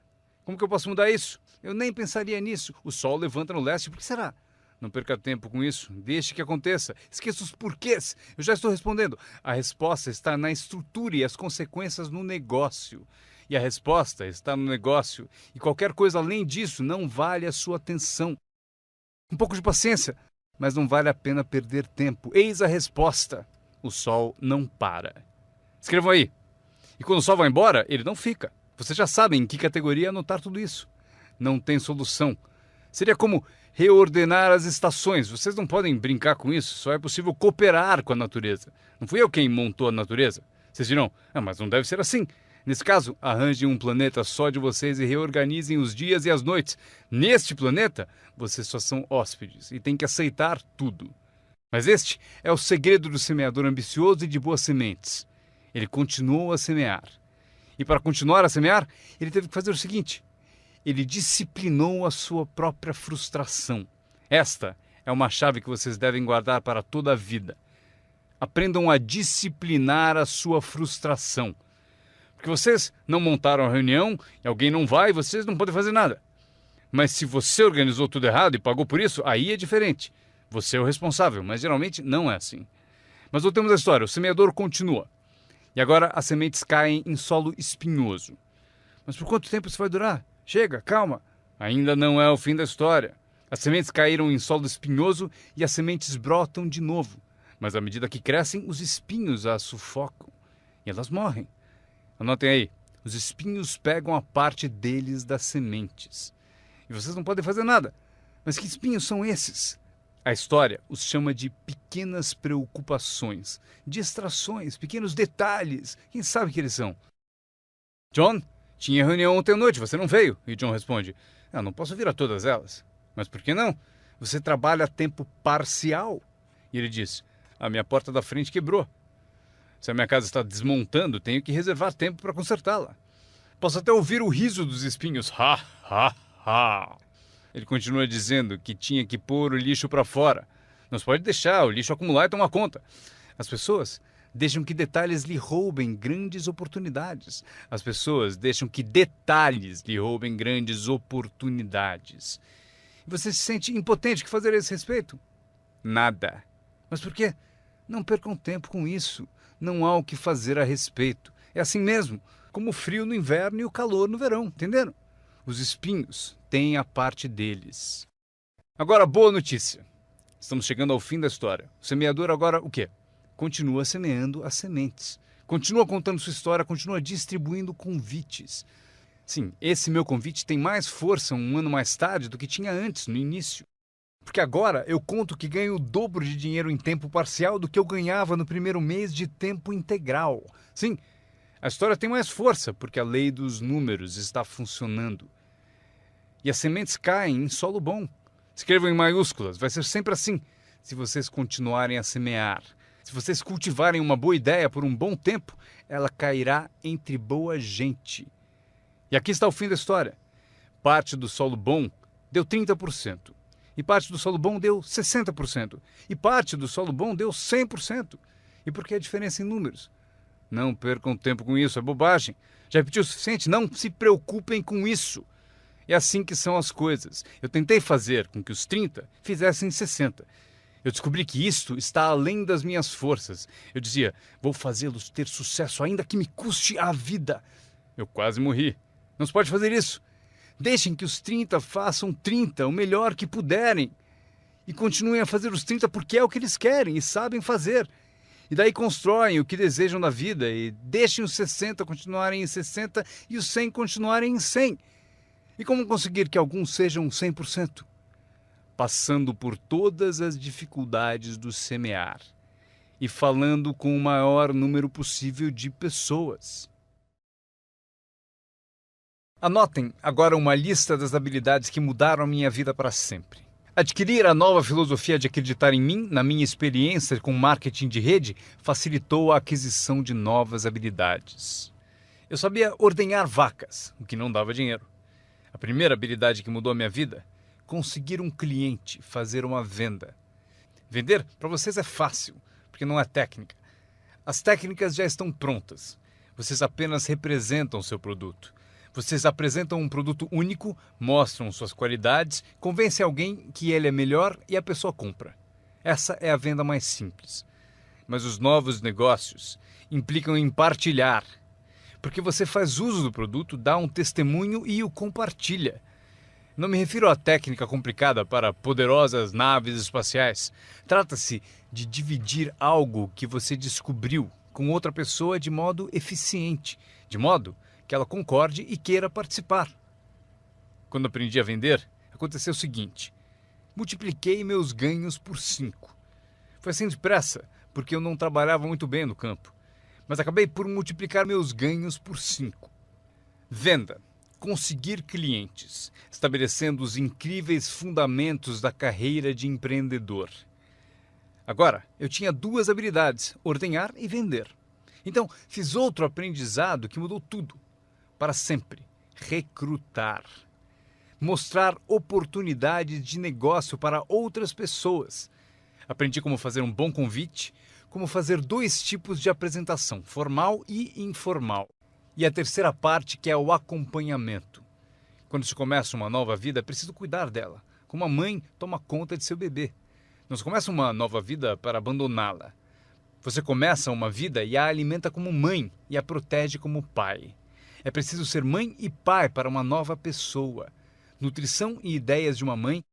B: Como que eu posso mudar isso? Eu nem pensaria nisso. O sol levanta no leste, por que será? Não perca tempo com isso. Deixe que aconteça. Esqueça os porquês. Eu já estou respondendo. A resposta está na estrutura e as consequências no negócio. E a resposta está no negócio. E qualquer coisa além disso não vale a sua atenção. Um pouco de paciência, mas não vale a pena perder tempo. Eis a resposta. O sol não para. Escrevam aí. E quando o sol vai embora, ele não fica. Vocês já sabem em que categoria anotar tudo isso. Não tem solução. Seria como reordenar as estações. Vocês não podem brincar com isso. Só é possível cooperar com a natureza. Não fui eu quem montou a natureza. Vocês dirão: mas não deve ser assim. Nesse caso, arranjem um planeta só de vocês e reorganizem os dias e as noites. Neste planeta, vocês só são hóspedes e têm que aceitar tudo. Mas este é o segredo do semeador ambicioso e de boas sementes. Ele continuou a semear. E para continuar a semear, ele teve que fazer o seguinte: ele disciplinou a sua própria frustração. Esta é uma chave que vocês devem guardar para toda a vida. Aprendam a disciplinar a sua frustração. Porque vocês não montaram a reunião e alguém não vai, vocês não podem fazer nada. Mas se você organizou tudo errado e pagou por isso, aí é diferente. Você é o responsável, mas geralmente não é assim. Mas voltemos à história. O semeador continua. E agora as sementes caem em solo espinhoso. Mas por quanto tempo isso vai durar? Chega, calma. Ainda não é o fim da história. As sementes caíram em solo espinhoso e as sementes brotam de novo. Mas à medida que crescem, os espinhos as sufocam. E elas morrem. Anotem aí. Os espinhos pegam a parte deles das sementes. E vocês não podem fazer nada. Mas que espinhos são esses? A história os chama de pequenas preocupações, distrações, pequenos detalhes. Quem sabe que eles são? John, tinha reunião ontem à noite, você não veio. E John responde: não posso vir a todas elas. Mas por que não? Você trabalha a tempo parcial. E ele diz: a minha porta da frente quebrou. Se a minha casa está desmontando, tenho que reservar tempo para consertá-la. Posso até ouvir o riso dos espinhos. Ha, ha, ha. Ele continua dizendo que tinha que pôr o lixo para fora. Não se pode deixar o lixo acumular e tomar conta. As pessoas deixam que detalhes lhe roubem grandes oportunidades. As pessoas deixam que detalhes lhe roubem grandes oportunidades. E você se sente impotente. O que fazer a esse respeito? Nada. Mas por quê? Não percam tempo com isso. Não há o que fazer a respeito. É assim mesmo, como o frio no inverno e o calor no verão, entenderam? Os espinhos têm a parte deles. Agora, boa notícia. Estamos chegando ao fim da história. O semeador agora o quê? Continua semeando as sementes. Continua contando sua história, continua distribuindo convites. Sim, esse meu convite tem mais força um ano mais tarde do que tinha antes, no início. Porque agora eu conto que ganho o dobro de dinheiro em tempo parcial do que eu ganhava no primeiro mês de tempo integral. Sim, a história tem mais força porque a lei dos números está funcionando. E as sementes caem em solo bom. Escrevam em maiúsculas, vai ser sempre assim, se vocês continuarem a semear. Se vocês cultivarem uma boa ideia por um bom tempo, ela cairá entre boa gente. E aqui está o fim da história. Parte do solo bom deu 30%. E parte do solo bom deu 60%. E parte do solo bom deu 100%. E por que a diferença em números? Não percam tempo com isso, é bobagem. Já repetiu o suficiente? Não se preocupem com isso. É assim que são as coisas. Eu tentei fazer com que os 30 fizessem 60. Eu descobri que isto está além das minhas forças. Eu dizia, vou fazê-los ter sucesso ainda que me custe a vida. Eu quase morri. Não se pode fazer isso. Deixem que os 30 façam 30, o melhor que puderem. E continuem a fazer os 30 porque é o que eles querem e sabem fazer. E daí constroem o que desejam da vida e deixem os 60 continuarem em 60 e os 100 continuarem em 100. E como conseguir que alguns sejam 100%? Passando por todas as dificuldades do semear e falando com o maior número possível de pessoas. Anotem agora uma lista das habilidades que mudaram a minha vida para sempre. Adquirir a nova filosofia de acreditar em mim, na minha experiência com marketing de rede, facilitou a aquisição de novas habilidades. Eu sabia ordenhar vacas, o que não dava dinheiro. A primeira habilidade que mudou a minha vida, conseguir um cliente, fazer uma venda. Vender para vocês é fácil, porque não é técnica. As técnicas já estão prontas. Vocês apenas representam seu produto. Vocês apresentam um produto único, mostram suas qualidades, convencem alguém que ele é melhor e a pessoa compra. Essa é a venda mais simples. Mas os novos negócios implicam em partilhar, porque você faz uso do produto, dá um testemunho e o compartilha. Não me refiro à técnica complicada para poderosas naves espaciais. Trata-se de dividir algo que você descobriu com outra pessoa de modo eficiente, de modo que ela concorde e queira participar. Quando aprendi a vender, aconteceu o seguinte: multipliquei meus ganhos por 5. Foi assim depressa, porque eu não trabalhava muito bem no campo, mas acabei por multiplicar meus ganhos por 5. Venda. Conseguir clientes, estabelecendo os incríveis fundamentos da carreira de empreendedor. Agora, eu tinha 2 habilidades, ordenhar e vender. Então, fiz outro aprendizado que mudou tudo. Para sempre, recrutar. Mostrar oportunidades de negócio para outras pessoas. Aprendi como fazer um bom convite, como fazer 2 tipos de apresentação, formal e informal. E a terceira parte, que é o acompanhamento. Quando se começa uma nova vida, é preciso cuidar dela, como a mãe toma conta de seu bebê. Não se começa uma nova vida para abandoná-la. Você começa uma vida e a alimenta como mãe e a protege como pai. É preciso ser mãe e pai para uma nova pessoa. Nutrição e ideias de uma mãe.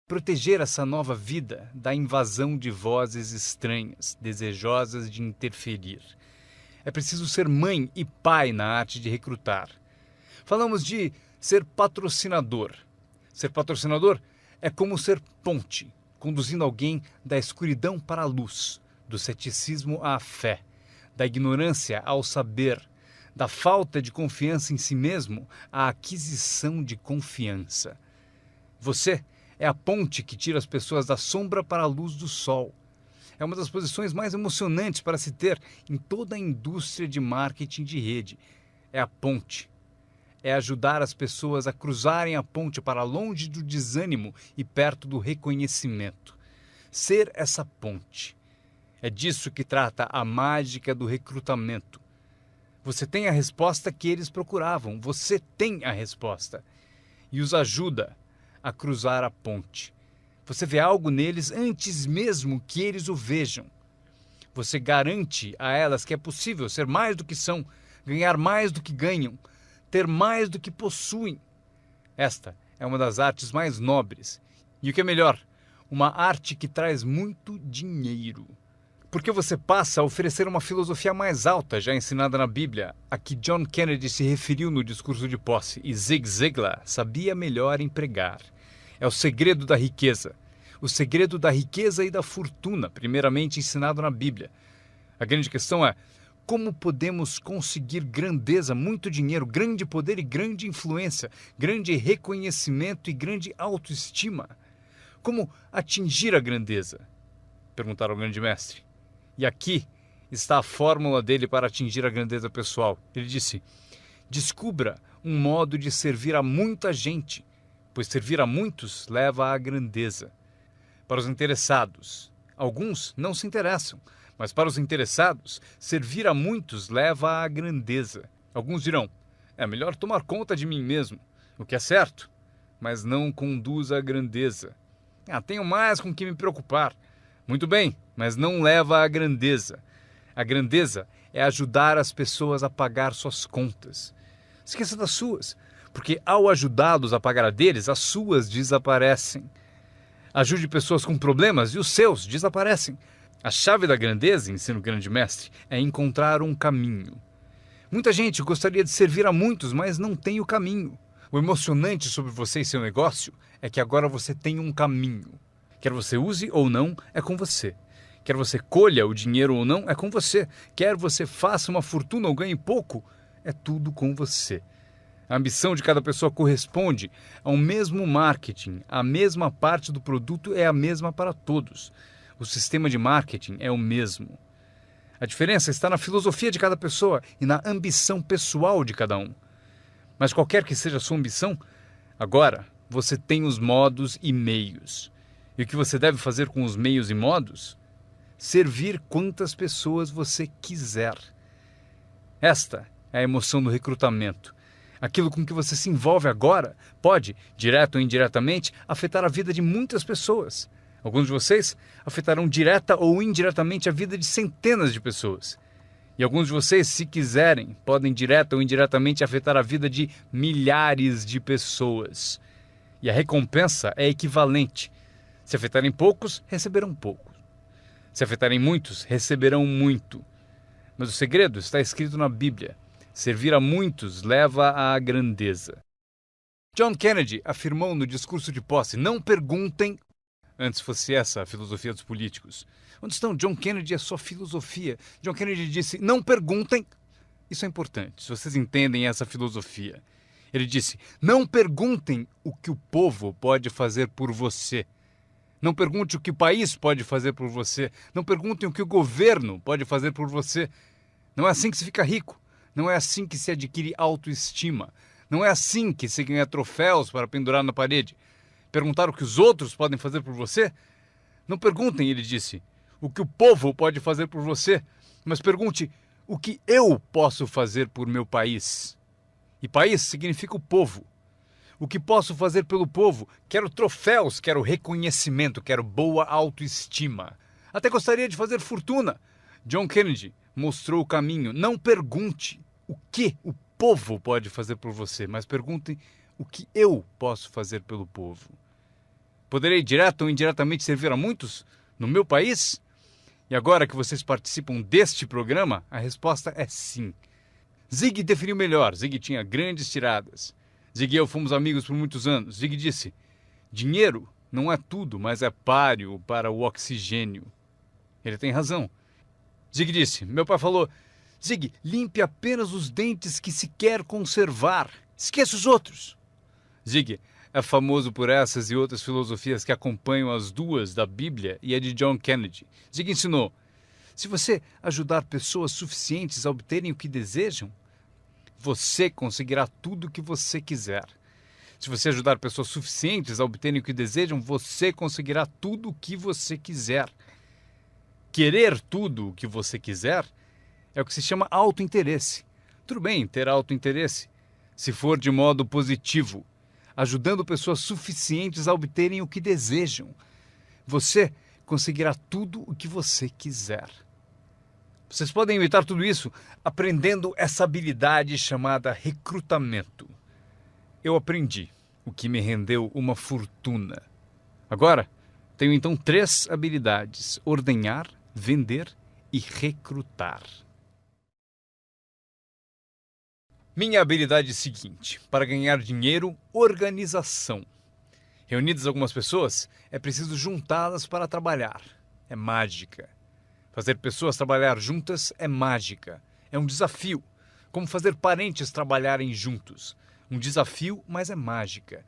B: Proteger essa nova vida da invasão de vozes estranhas, desejosas de interferir. É preciso ser mãe e pai na arte de recrutar. Falamos de ser patrocinador. Ser patrocinador é como ser ponte, conduzindo alguém da escuridão para a luz, do ceticismo à fé, da ignorância ao saber, da falta de confiança em si mesmo à aquisição de confiança. Você é a ponte que tira as pessoas da sombra para a luz do sol. É uma das posições mais emocionantes para se ter em toda a indústria de marketing de rede. É a ponte. É ajudar as pessoas a cruzarem a ponte para longe do desânimo e perto do reconhecimento. Ser essa ponte. É disso que trata a mágica do recrutamento. Você tem a resposta que eles procuravam. Você tem a resposta. E os ajuda a cruzar a ponte. Você vê algo neles antes mesmo que eles o vejam. Você garante a elas que é possível ser mais do que são, ganhar mais do que ganham, ter mais do que possuem. Esta é uma das artes mais nobres. E o que é melhor, uma arte que traz muito dinheiro. Porque você passa a oferecer uma filosofia mais alta já ensinada na Bíblia, a que John Kennedy se referiu no discurso de posse e Zig Ziglar sabia melhor empregar. É o segredo da riqueza. o segredo da riqueza e da fortuna, primeiramente ensinado na Bíblia. A grande questão é: como podemos conseguir grandeza, muito dinheiro, grande poder e grande influência, grande reconhecimento e grande autoestima? Como atingir a grandeza? Perguntaram ao grande mestre. E aqui está a fórmula dele para atingir a grandeza pessoal. Ele disse: descubra um modo de servir a muita gente, pois servir a muitos leva à grandeza. Para os interessados, alguns não se interessam, mas para os interessados, servir a muitos leva à grandeza. Alguns dirão: é melhor tomar conta de mim mesmo, o que é certo, mas não conduz à grandeza. Tenho mais com que me preocupar. Muito bem, mas não leva à grandeza. A grandeza é ajudar as pessoas a pagar suas contas. Esqueça das suas, porque ao ajudá-los a pagar a deles, as suas desaparecem. Ajude pessoas com problemas e os seus desaparecem. A chave da grandeza, ensina o grande mestre, é encontrar um caminho. Muita gente gostaria de servir a muitos, mas não tem o caminho. O emocionante sobre você e seu negócio é que agora você tem um caminho. Quer você use ou não, é com você. Quer você colha o dinheiro ou não, é com você. Quer você faça uma fortuna ou ganhe pouco, é tudo com você. A ambição de cada pessoa corresponde ao mesmo marketing. A mesma parte do produto é a mesma para todos. O sistema de marketing é o mesmo. A diferença está na filosofia de cada pessoa e na ambição pessoal de cada um. Mas qualquer que seja a sua ambição, agora você tem os modos e meios. E o que você deve fazer com os meios e modos? Servir quantas pessoas você quiser. Esta é a emoção do recrutamento. Aquilo com que você se envolve agora pode, direto ou indiretamente, afetar a vida de muitas pessoas. Alguns de vocês afetarão direta ou indiretamente a vida de centenas de pessoas. E alguns de vocês, se quiserem, podem direta ou indiretamente afetar a vida de milhares de pessoas. E a recompensa é equivalente. Se afetarem poucos, receberão pouco. Se afetarem muitos, receberão muito. Mas o segredo está escrito na Bíblia. Servir a muitos leva à grandeza. John Kennedy afirmou no discurso de posse: não perguntem. Antes fosse essa a filosofia dos políticos. Onde estão John Kennedy e a sua filosofia? John Kennedy disse: não perguntem. Isso é importante, se vocês entendem essa filosofia. Ele disse: não perguntem o que o povo pode fazer por você. Não pergunte o que o país pode fazer por você. Não perguntem o que o governo pode fazer por você. Não é assim que se fica rico. Não é assim que se adquire autoestima. Não é assim que se ganha troféus para pendurar na parede. Perguntar o que os outros podem fazer por você? Não perguntem, ele disse, o que o povo pode fazer por você, mas pergunte o que eu posso fazer por meu país. E país significa o povo. O que posso fazer pelo povo? Quero troféus, quero reconhecimento, quero boa autoestima. Até gostaria de fazer fortuna. John Kennedy mostrou o caminho. Não pergunte o que o povo pode fazer por você, mas pergunte o que eu posso fazer pelo povo. Poderei direto ou indiretamente servir a muitos no meu país? E agora que vocês participam deste programa, a resposta é sim. Zig definiu melhor. Zig tinha grandes tiradas. Zig e eu fomos amigos por muitos anos. Zig disse: dinheiro não é tudo, mas é páreo para o oxigênio. Ele tem razão. Zig disse: meu pai falou, Zig, limpe apenas os dentes que se quer conservar. Esqueça os outros. Zig é famoso por essas e outras filosofias que acompanham as duas da Bíblia e a de John Kennedy. Zig ensinou: se você ajudar pessoas suficientes a obterem o que desejam, você conseguirá tudo o que você quiser. Se você ajudar pessoas suficientes a obterem o que desejam, você conseguirá tudo o que você quiser. Querer tudo o que você quiser é o que se chama autointeresse. Tudo bem ter autointeresse, se for de modo positivo, ajudando pessoas suficientes a obterem o que desejam. Você conseguirá tudo o que você quiser. Vocês podem imitar tudo isso aprendendo essa habilidade chamada recrutamento. Eu aprendi, o que me rendeu uma fortuna. Agora, tenho então 3 habilidades: ordenhar, vender e recrutar. Minha habilidade é a seguinte: para ganhar dinheiro, organização. Reunidas algumas pessoas, é preciso juntá-las para trabalhar. É mágica. Fazer pessoas trabalhar juntas é mágica. É um desafio. Como fazer parentes trabalharem juntos. Um desafio, mas é mágica.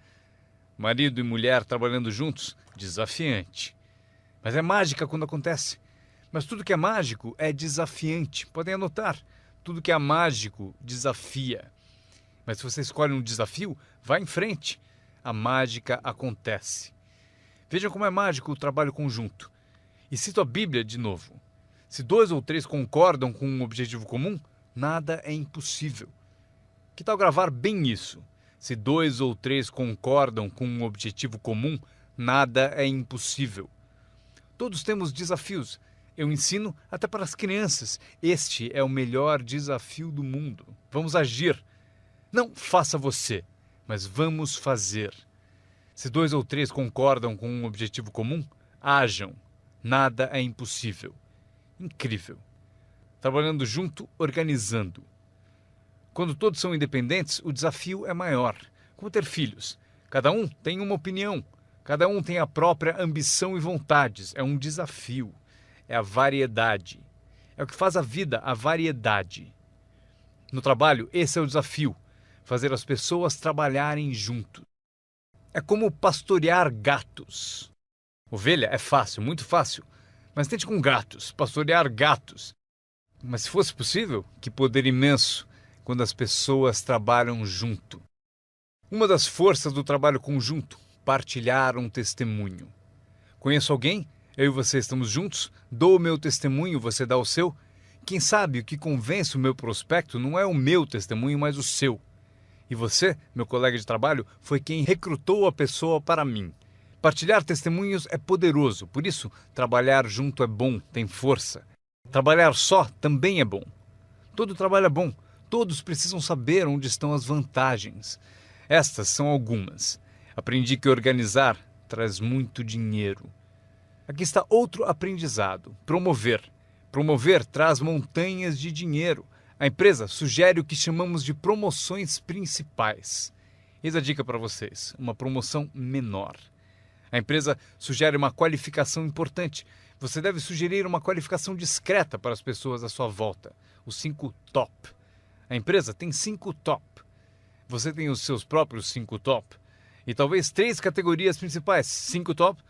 B: Marido e mulher trabalhando juntos, desafiante. Mas é mágica quando acontece. Mas tudo que é mágico é desafiante. Podem anotar. Tudo que é mágico desafia. Mas se você escolhe um desafio, vá em frente. A mágica acontece. Vejam como é mágico o trabalho conjunto. E cito a Bíblia de novo. Se 2 ou 3 concordam com um objetivo comum, nada é impossível. Que tal gravar bem isso? Se 2 ou 3 concordam com um objetivo comum, nada é impossível. Todos temos desafios. Eu ensino até para as crianças. Este é o melhor desafio do mundo. Vamos agir. Não faça você, mas vamos fazer. Se 2 ou 3 concordam com um objetivo comum, hajam. Nada é impossível. Incrível. Trabalhando junto, organizando. Quando todos são independentes, o desafio é maior. Como ter filhos. Cada um tem uma opinião. Cada um tem a própria ambição e vontades. É um desafio. É a variedade. É o que faz a vida, a variedade. No trabalho, esse é o desafio. Fazer as pessoas trabalharem junto. É como pastorear gatos. Ovelha é fácil, muito fácil. Mas tente com gatos, pastorear gatos. Mas se fosse possível, que poder imenso quando as pessoas trabalham junto. Uma das forças do trabalho conjunto, partilhar um testemunho. Conheço alguém? Eu e você estamos juntos? Dou o meu testemunho, você dá o seu? Quem sabe o que convence o meu prospecto não é o meu testemunho, mas o seu. E você, meu colega de trabalho, foi quem recrutou a pessoa para mim. Partilhar testemunhos é poderoso, por isso trabalhar junto é bom, tem força. Trabalhar só também é bom. Todo trabalho é bom, todos precisam saber onde estão as vantagens. Estas são algumas. Aprendi que organizar traz muito dinheiro. Aqui está outro aprendizado, promover. Promover traz montanhas de dinheiro. A empresa sugere o que chamamos de promoções principais. Eis a dica para vocês, uma promoção menor. A empresa sugere uma qualificação importante. Você deve sugerir uma qualificação discreta para as pessoas à sua volta. Os 5 top. A empresa tem 5 top. Você tem os seus próprios 5 top. E talvez 3 categorias principais. 5 top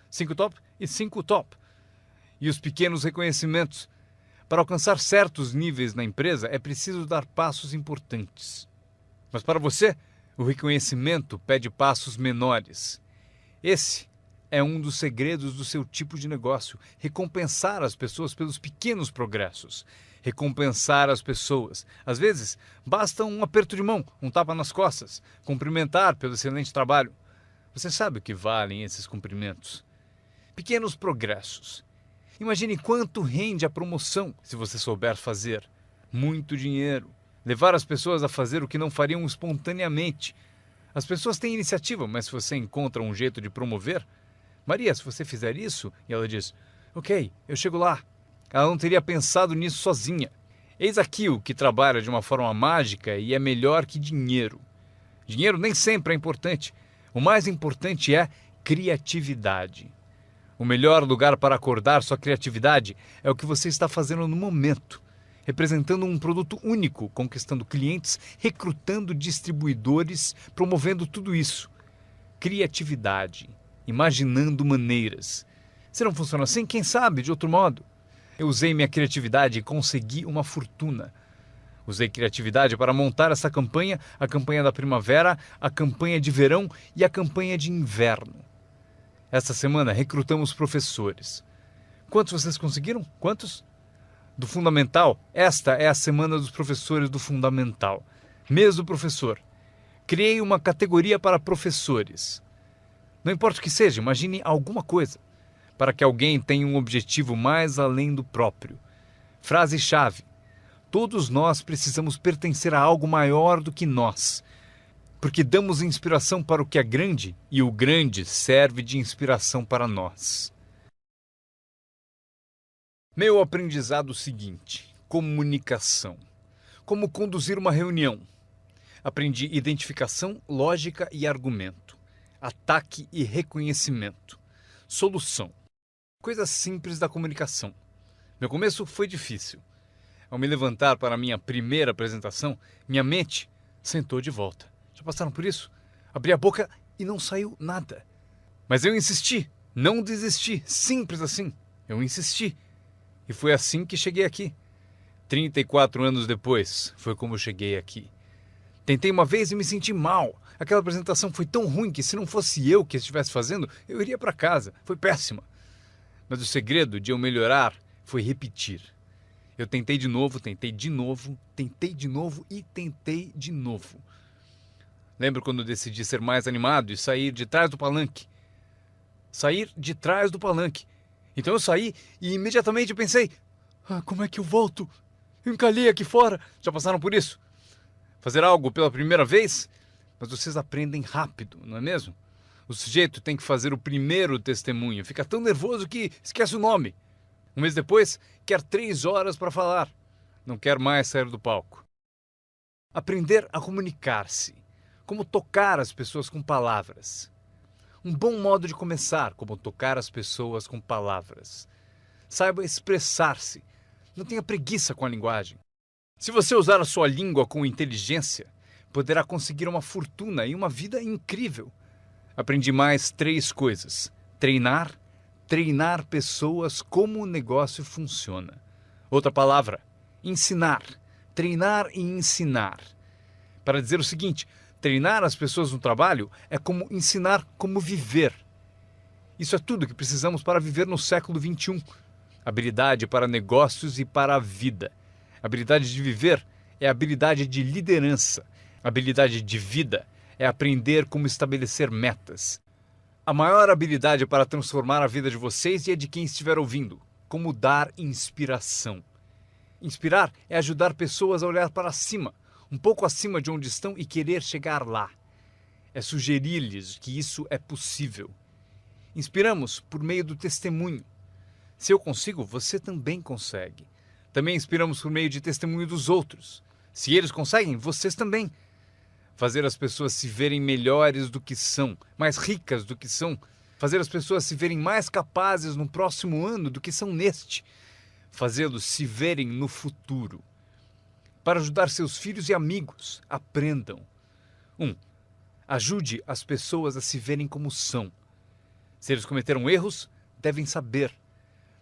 B: e 5 top. E os pequenos reconhecimentos. Para alcançar certos níveis na empresa, é preciso dar passos importantes. Mas para você, o reconhecimento pede passos menores. Esse é um dos segredos do seu tipo de negócio. Recompensar as pessoas pelos pequenos progressos. Recompensar as pessoas. Às vezes, basta um aperto de mão, um tapa nas costas. Cumprimentar pelo excelente trabalho. Você sabe o que valem esses cumprimentos. Pequenos progressos. Imagine quanto rende a promoção se você souber fazer. Muito dinheiro. Levar as pessoas a fazer o que não fariam espontaneamente. As pessoas têm iniciativa, mas se você encontra um jeito de promover... Maria, se você fizer isso... E ela diz, ok, eu chego lá. Ela não teria pensado nisso sozinha. Eis aqui o que trabalha de uma forma mágica e é melhor que dinheiro. Dinheiro nem sempre é importante. O mais importante é criatividade. O melhor lugar para acordar sua criatividade é o que você está fazendo no momento. Representando um produto único, conquistando clientes, recrutando distribuidores, promovendo tudo isso. Criatividade. Imaginando maneiras. Se não funciona assim, quem sabe de outro modo? Eu usei minha criatividade e consegui uma fortuna. Usei criatividade para montar essa campanha, a campanha da primavera, a campanha de verão e a campanha de inverno. Esta semana recrutamos professores. Quantos vocês conseguiram? Quantos? Do Fundamental, esta é a semana dos professores do Fundamental. Mês do professor. Criei uma categoria para professores. Não importa o que seja, imagine alguma coisa. Para que alguém tenha um objetivo mais além do próprio. Frase-chave. Todos nós precisamos pertencer a algo maior do que nós. Porque damos inspiração para o que é grande e o grande serve de inspiração para nós. Meu aprendizado seguinte: comunicação. Como conduzir uma reunião. Aprendi identificação, lógica e argumento. ataque e reconhecimento. Solução. Coisas simples da comunicação. Meu começo foi difícil. Ao me levantar para a minha primeira apresentação, minha mente sentou de volta. Já passaram por isso? Abri a boca e não saiu nada. Mas eu insisti, não desisti, simples assim. Eu insisti. E foi assim que cheguei aqui. 34 anos depois, foi como eu cheguei aqui. Tentei uma vez e me senti mal. Aquela apresentação foi tão ruim que se não fosse eu que estivesse fazendo, eu iria para casa. Foi péssima. Mas o segredo de eu melhorar foi repetir. Eu tentei de novo, tentei de novo, tentei de novo e tentei de novo. Lembro quando eu decidi ser mais animado e sair de trás do palanque. Sair de trás do palanque. Então eu saí e imediatamente pensei, como é que eu volto? Eu encalhei aqui fora. Já passaram por isso? Fazer algo pela primeira vez? Mas vocês aprendem rápido, não é mesmo? O sujeito tem que fazer o primeiro testemunho. Fica tão nervoso que esquece o nome. Um mês depois, quer 3 horas para falar. Não quer mais sair do palco. Aprender a comunicar-se. Como tocar as pessoas com palavras. Um bom modo de começar, como tocar as pessoas com palavras. Saiba expressar-se. Não tenha preguiça com a linguagem. Se você usar a sua língua com inteligência, poderá conseguir uma fortuna e uma vida incrível. Aprendi mais 3 coisas. Treinar pessoas como o negócio funciona. Outra palavra, ensinar. Treinar e ensinar. Para dizer o seguinte, treinar as pessoas no trabalho é como ensinar como viver. Isso é tudo que precisamos para viver no século XXI. Habilidade para negócios e para a vida. Habilidade de viver é habilidade de liderança. Habilidade de vida é aprender como estabelecer metas. A maior habilidade para transformar a vida de vocês e a de quem estiver ouvindo, como dar inspiração. Inspirar é ajudar pessoas a olhar para cima, um pouco acima de onde estão e querer chegar lá. É sugerir-lhes que isso é possível. Inspiramos por meio do testemunho. Se eu consigo, você também consegue. Também inspiramos por meio de testemunho dos outros. Se eles conseguem, vocês também. Fazer as pessoas se verem melhores do que são, mais ricas do que são. Fazer as pessoas se verem mais capazes no próximo ano do que são neste. Fazê-los se verem no futuro. Para ajudar seus filhos e amigos, aprendam. 1. Ajude as pessoas a se verem como são. Se eles cometeram erros, devem saber.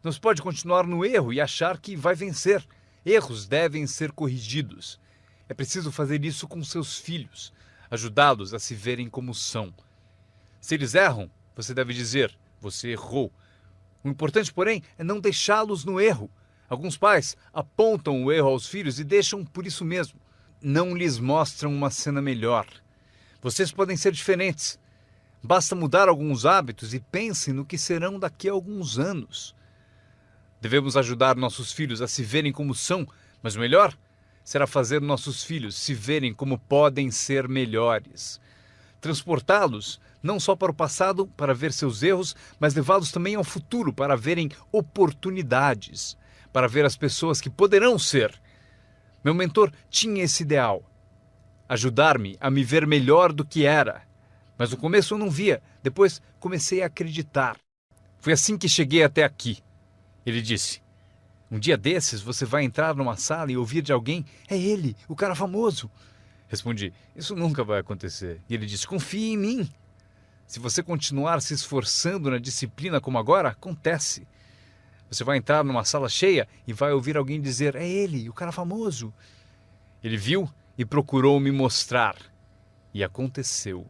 B: Não se pode continuar no erro e achar que vai vencer. Erros devem ser corrigidos. É preciso fazer isso com seus filhos, ajudá-los a se verem como são. Se eles erram, você deve dizer, você errou. O importante, porém, é não deixá-los no erro. Alguns pais apontam o erro aos filhos e deixam por isso mesmo. Não lhes mostram uma cena melhor. Vocês podem ser diferentes. Basta mudar alguns hábitos e pensem no que serão daqui a alguns anos. Devemos ajudar nossos filhos a se verem como são, mas o melhor será fazer nossos filhos se verem como podem ser melhores. Transportá-los não só para o passado para ver seus erros, mas levá-los também ao futuro para verem oportunidades, para ver as pessoas que poderão ser. Meu mentor tinha esse ideal, ajudar-me a me ver melhor do que era. Mas no começo eu não via, depois comecei a acreditar. Foi assim que cheguei até aqui. Ele disse, um dia desses você vai entrar numa sala e ouvir de alguém, é ele, o cara famoso. Respondi, isso nunca vai acontecer. E ele disse, confie em mim. Se você continuar se esforçando na disciplina como agora, acontece. Você vai entrar numa sala cheia e vai ouvir alguém dizer, é ele, o cara famoso. Ele viu e procurou me mostrar. E aconteceu.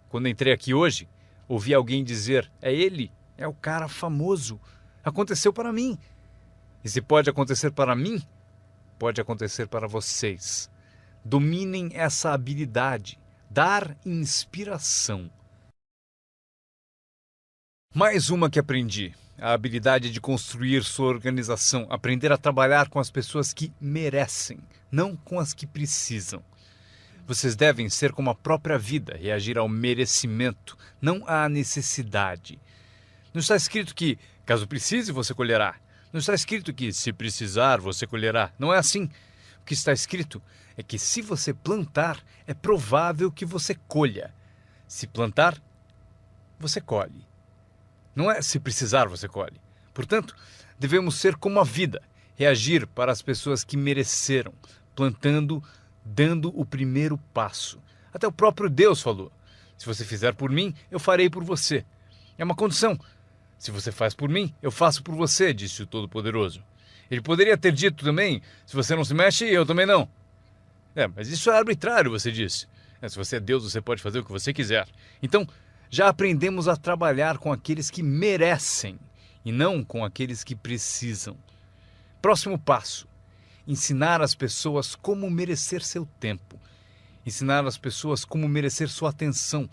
B: Quando entrei aqui hoje, ouvi alguém dizer, é ele, é o cara famoso. Aconteceu para mim. E se pode acontecer para mim, pode acontecer para vocês. Dominem essa habilidade, dar inspiração. Mais uma que aprendi, a habilidade de construir sua organização, aprender a trabalhar com as pessoas que merecem, não com as que precisam. Vocês devem ser como a própria vida, reagir ao merecimento, não à necessidade. Não está escrito que, caso precise, você colherá. Não está escrito que, se precisar, você colherá. Não é assim. O que está escrito é que, se você plantar, é provável que você colha. Se plantar, você colhe. Não é se precisar, você colhe. Portanto, devemos ser como a vida, reagir para as pessoas que mereceram, plantando, dando o primeiro passo. Até o próprio Deus falou: se você fizer por mim, eu farei por você. É uma condição. Se você faz por mim, eu faço por você, disse o Todo-Poderoso. Ele poderia ter dito também: se você não se mexe, eu também não. Mas isso é arbitrário, você disse. Se você é Deus, você pode fazer o que você quiser. Então, já aprendemos a trabalhar com aqueles que merecem e não com aqueles que precisam. Próximo passo: ensinar as pessoas como merecer seu tempo. Ensinar as pessoas como merecer sua atenção.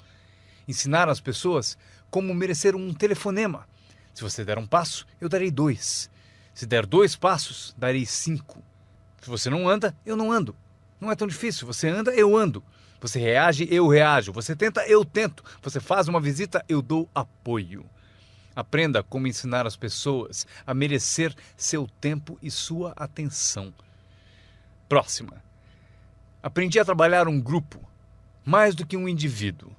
B: Ensinar as pessoas como merecer um telefonema. Se você der um passo, eu darei 2. Se der 2 passos, darei 5. Se você não anda, eu não ando. Não é tão difícil. Você anda, eu ando. Você reage, eu reajo. Você tenta, eu tento. Você faz uma visita, eu dou apoio. Aprenda como ensinar as pessoas a merecer seu tempo e sua atenção. Próxima. Aprendi a trabalhar um grupo, mais do que um indivíduo.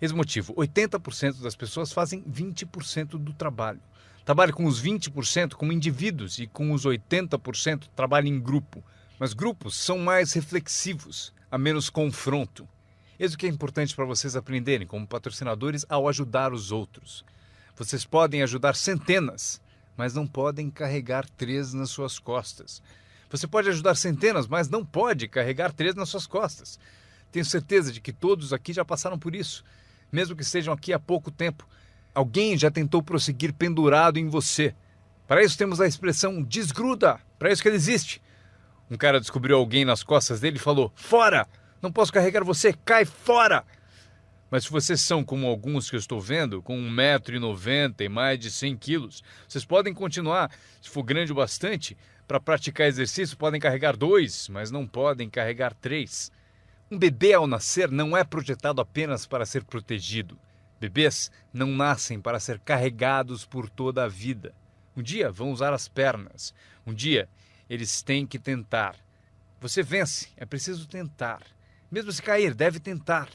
B: Esse motivo: 80% das pessoas fazem 20% do trabalho. Trabalhe com os 20% como indivíduos e com os 80% trabalhe em grupo. Mas grupos são mais reflexivos, há menos confronto. Eis o que é importante para vocês aprenderem como patrocinadores ao ajudar os outros. Vocês podem ajudar centenas, mas não podem carregar 3 nas suas costas. Você pode ajudar centenas, mas não pode carregar 3 nas suas costas. Tenho certeza de que todos aqui já passaram por isso. Mesmo que estejam aqui há pouco tempo, alguém já tentou prosseguir pendurado em você. Para isso temos a expressão desgruda, para isso que ele existe. Um cara descobriu alguém nas costas dele e falou: fora! Não posso carregar você, cai fora! Mas se vocês são como alguns que eu estou vendo, com 1,90 m e mais de 100 quilos, vocês podem continuar. Se for grande o bastante, para praticar exercício podem carregar 2, mas não podem carregar 3. Um bebê ao nascer não é projetado apenas para ser protegido. Bebês não nascem para ser carregados por toda a vida. Um dia vão usar as pernas. Um dia eles têm que tentar. Você vence, é preciso tentar. Mesmo se cair, deve tentar.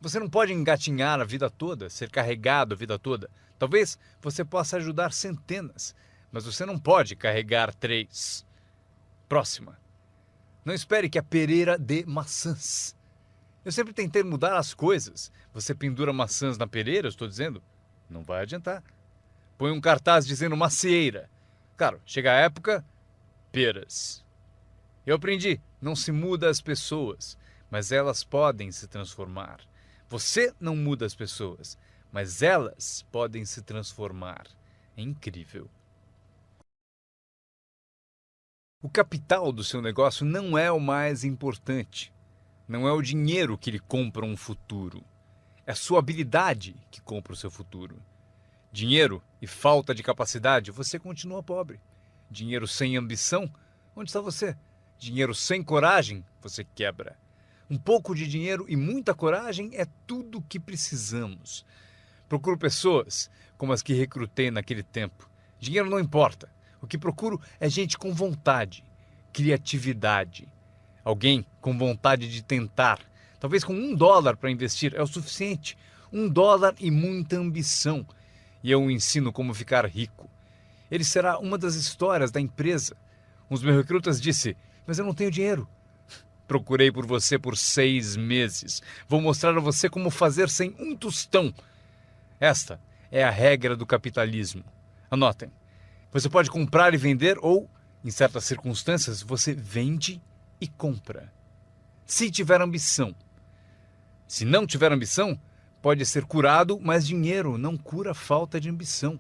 B: Você não pode engatinhar a vida toda, ser carregado a vida toda. Talvez você possa ajudar centenas, mas você não pode carregar 3. Próxima. Não espere que a pereira dê maçãs. Eu sempre tentei mudar as coisas. Você pendura maçãs na pereira, eu estou dizendo? Não vai adiantar. Põe um cartaz dizendo macieira. Claro, chega a época, peras. Eu aprendi, não se muda as pessoas, mas elas podem se transformar. Você não muda as pessoas, mas elas podem se transformar. É incrível. O capital do seu negócio não é o mais importante. Não é o dinheiro que lhe compra um futuro. É a sua habilidade que compra o seu futuro. Dinheiro e falta de capacidade, você continua pobre. Dinheiro sem ambição, onde está você? Dinheiro sem coragem, você quebra. Um pouco de dinheiro e muita coragem é tudo o que precisamos. Procuro pessoas como as que recrutei naquele tempo. Dinheiro não importa. O que procuro é gente com vontade, criatividade. Alguém com vontade de tentar. Talvez com $1 para investir é o suficiente. $1 e muita ambição. E eu o ensino como ficar rico. Ele será uma das histórias da empresa. Um dos meus recrutas disse: mas eu não tenho dinheiro. Procurei por você por 6 meses. Vou mostrar a você como fazer sem um tostão. Esta é a regra do capitalismo. Anotem. Você pode comprar e vender ou, em certas circunstâncias, você vende e compra. Se tiver ambição. Se não tiver ambição, pode ser curado, mas dinheiro não cura a falta de ambição.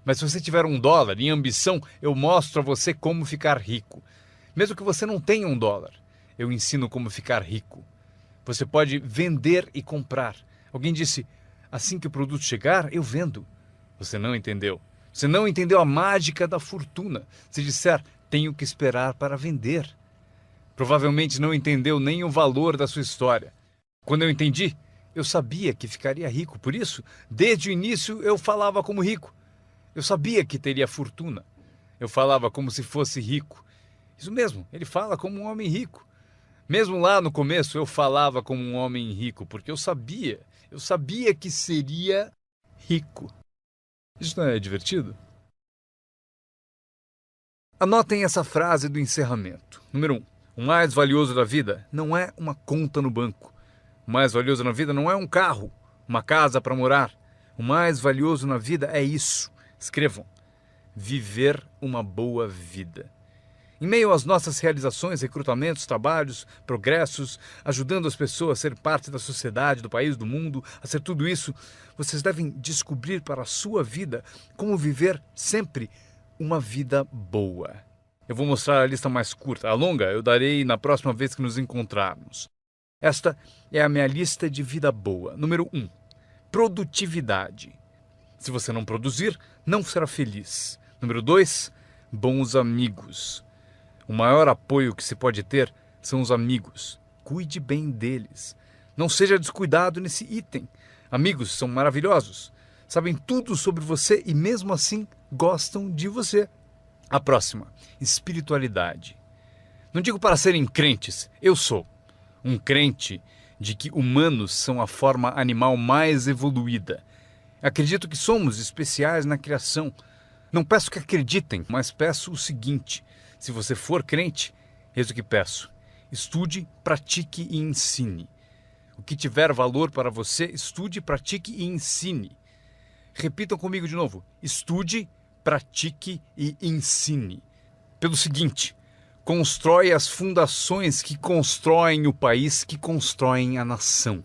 B: Mas se você tiver $1 em ambição, eu mostro a você como ficar rico. Mesmo que você não tenha $1, eu ensino como ficar rico. Você pode vender e comprar. Alguém disse: assim que o produto chegar, eu vendo. Você não entendeu. Você não entendeu a mágica da fortuna. Se disser: tenho que esperar para vender. Provavelmente não entendeu nem o valor da sua história. Quando eu entendi, eu sabia que ficaria rico. Por isso, desde o início, eu falava como rico. Eu sabia que teria fortuna. Eu falava como se fosse rico. Isso mesmo, ele fala como um homem rico. Mesmo lá no começo, eu falava como um homem rico, porque eu sabia que seria rico. Isso não é divertido? Anotem essa frase do encerramento. Número 1. O mais valioso da vida não é uma conta no banco. O mais valioso na vida não é um carro, uma casa para morar. O mais valioso na vida é isso. Escrevam. Viver uma boa vida. Em meio às nossas realizações, recrutamentos, trabalhos, progressos, ajudando as pessoas a ser parte da sociedade, do país, do mundo, a ser tudo isso, vocês devem descobrir para a sua vida como viver sempre uma vida boa. Eu vou mostrar a lista mais curta. A longa eu darei na próxima vez que nos encontrarmos. Esta é a minha lista de vida boa. Número 1. Produtividade. Se você não produzir, não será feliz. Número 2. Bons amigos. O maior apoio que se pode ter são os amigos. Cuide bem deles. Não seja descuidado nesse item. Amigos são maravilhosos. Sabem tudo sobre você e mesmo assim gostam de você. A próxima, espiritualidade. Não digo para serem crentes, eu sou um crente de que humanos são a forma animal mais evoluída. Acredito que somos especiais na criação. Não peço que acreditem, mas peço o seguinte: se você for crente, eis o que peço. Estude, pratique e ensine. O que tiver valor para você, estude, pratique e ensine. Repitam comigo de novo. Estude, pratique e ensine. Pelo seguinte, constrói as fundações que constroem o país, que constroem a nação.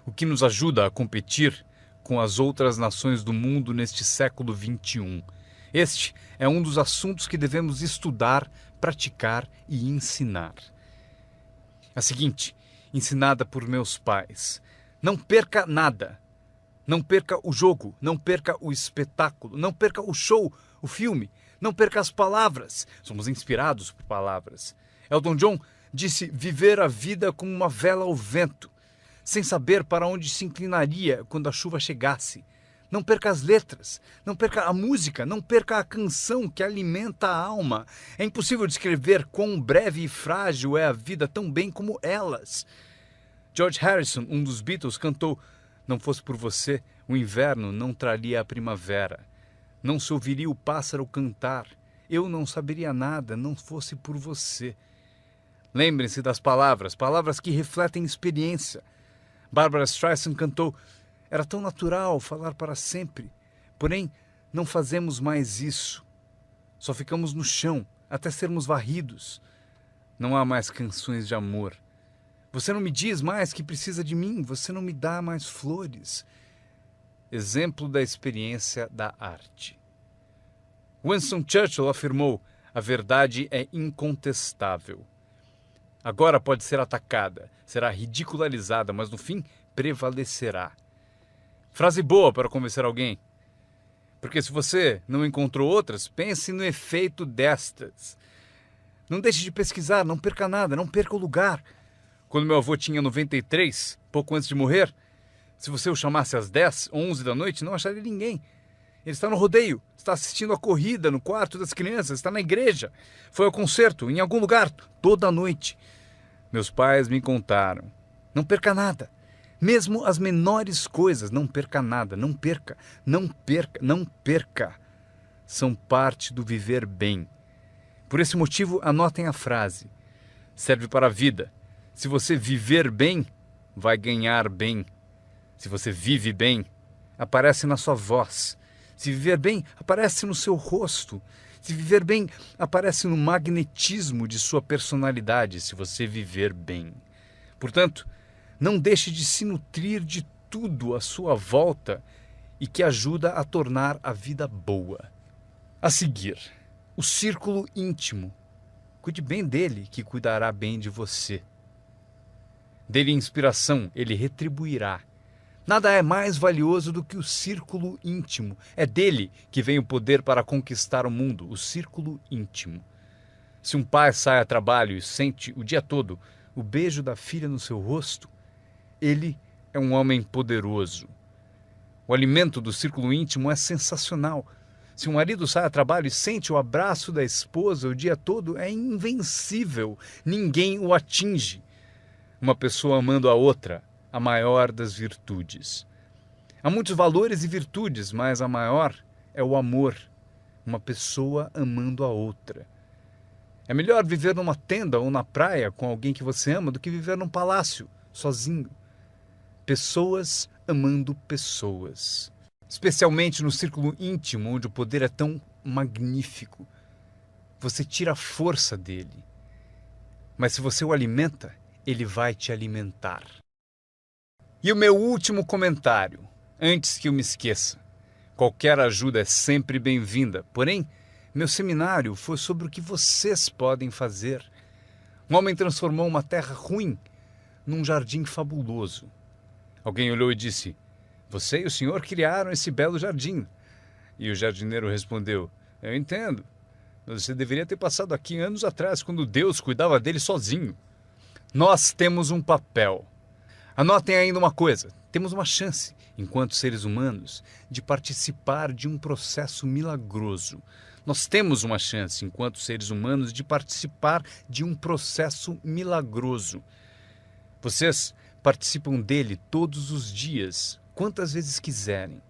B: O que nos ajuda a competir com as outras nações do mundo neste século XXI. Este é um dos assuntos que devemos estudar, praticar e ensinar. A seguinte, ensinada por meus pais. Não perca nada. Não perca o jogo, não perca o espetáculo, não perca o show, o filme, não perca as palavras. Somos inspirados por palavras. Elton John disse viver a vida como uma vela ao vento, sem saber para onde se inclinaria quando a chuva chegasse. Não perca as letras, não perca a música, não perca a canção que alimenta a alma. É impossível descrever quão breve e frágil é a vida tão bem como elas. George Harrison, um dos Beatles, cantou: não fosse por você, o inverno não traria a primavera. Não se ouviria o pássaro cantar. Eu não saberia nada, não fosse por você. Lembrem-se das palavras, palavras que refletem experiência. Barbra Streisand cantou: era tão natural falar para sempre. Porém, não fazemos mais isso. Só ficamos no chão, até sermos varridos. Não há mais canções de amor. Você não me diz mais que precisa de mim. Você não me dá mais flores. Exemplo da experiência da arte. Winston Churchill afirmou: a verdade é incontestável. Agora pode ser atacada, será ridicularizada, mas no fim prevalecerá. Frase boa para convencer alguém. Porque se você não encontrou outras, pense no efeito destas. Não deixe de pesquisar, não perca nada, não perca o lugar. Quando meu avô tinha 93, pouco antes de morrer, se você o chamasse às 10, 11 da noite, não acharia ninguém. Ele está no rodeio, está assistindo a corrida no quarto das crianças, está na igreja, foi ao concerto, em algum lugar, toda a noite. Meus pais me contaram. Não perca nada. Mesmo as menores coisas, não perca nada, não perca, não perca, não perca. São parte do viver bem. Por esse motivo, anotem a frase. Serve para a vida. Se você viver bem, vai ganhar bem. Se você vive bem, aparece na sua voz. Se viver bem, aparece no seu rosto. Se viver bem, aparece no magnetismo de sua personalidade, se você viver bem. Portanto, não deixe de se nutrir de tudo à sua volta e que ajuda a tornar a vida boa. A seguir, o círculo íntimo. Cuide bem dele, que cuidará bem de você. Dê-lhe inspiração, ele retribuirá. Nada é mais valioso do que o círculo íntimo. É dele que vem o poder para conquistar o mundo, o círculo íntimo. Se um pai sai a trabalho e sente o dia todo o beijo da filha no seu rosto, ele é um homem poderoso. O alimento do círculo íntimo é sensacional. Se um marido sai a trabalho e sente o abraço da esposa o dia todo, é invencível. Ninguém o atinge. Uma pessoa amando a outra, a maior das virtudes. Há muitos valores e virtudes, mas a maior é o amor. Uma pessoa amando a outra. É melhor viver numa tenda ou na praia com alguém que você ama do que viver num palácio, sozinho. Pessoas amando pessoas. Especialmente no círculo íntimo, onde o poder é tão magnífico. Você tira a força dele. Mas se você o alimenta, ele vai te alimentar. E o meu último comentário, antes que eu me esqueça. Qualquer ajuda é sempre bem-vinda, porém, meu seminário foi sobre o que vocês podem fazer. Um homem transformou uma terra ruim num jardim fabuloso. Alguém olhou e disse: "Você e o senhor criaram esse belo jardim." E o jardineiro respondeu: "Eu entendo. Mas você deveria ter passado aqui anos atrás, quando Deus cuidava dele sozinho." Nós temos um papel. Anotem ainda uma coisa: temos uma chance, enquanto seres humanos, de participar de um processo milagroso. Nós temos uma chance, enquanto seres humanos, de participar de um processo milagroso. Vocês participam dele todos os dias, quantas vezes quiserem,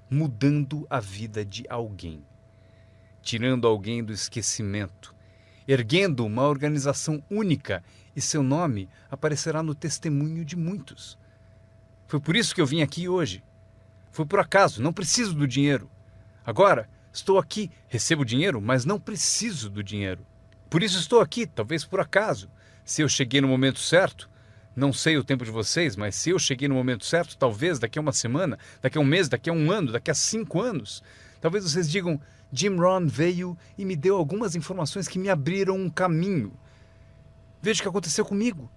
B: mudando a vida de alguém, tirando alguém do esquecimento, erguendo uma organização única, e seu nome aparecerá no testemunho de muitos. Foi por isso que eu vim aqui hoje. Foi por acaso, não preciso do dinheiro. Agora, estou aqui, recebo dinheiro, mas não preciso do dinheiro. Por isso estou aqui, talvez por acaso. Se eu cheguei no momento certo, não sei o tempo de vocês, mas se eu cheguei no momento certo, talvez daqui a uma semana, daqui a um mês, daqui a um ano, daqui a 5 anos, talvez vocês digam: Jim Rohn veio e me deu algumas informações que me abriram um caminho. Veja o que aconteceu comigo.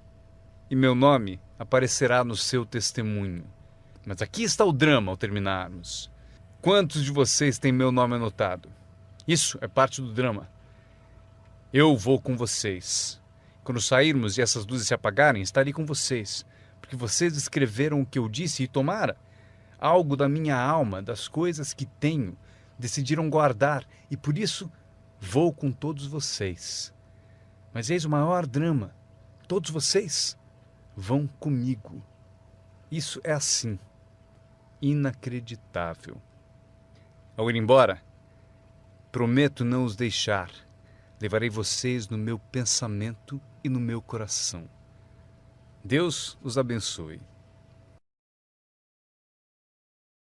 B: E meu nome aparecerá no seu testemunho. Mas aqui está o drama ao terminarmos. Quantos de vocês têm meu nome anotado? Isso é parte do drama. Eu vou com vocês. Quando sairmos e essas luzes se apagarem, estarei com vocês. Porque vocês escreveram o que eu disse e tomara algo da minha alma, das coisas que tenho, decidiram guardar, e por isso vou com todos vocês. Mas eis o maior drama. Todos vocês vão comigo. Isso é assim. Inacreditável. Ao ir embora, prometo não os deixar. Levarei vocês no meu pensamento e no meu coração. Deus os abençoe.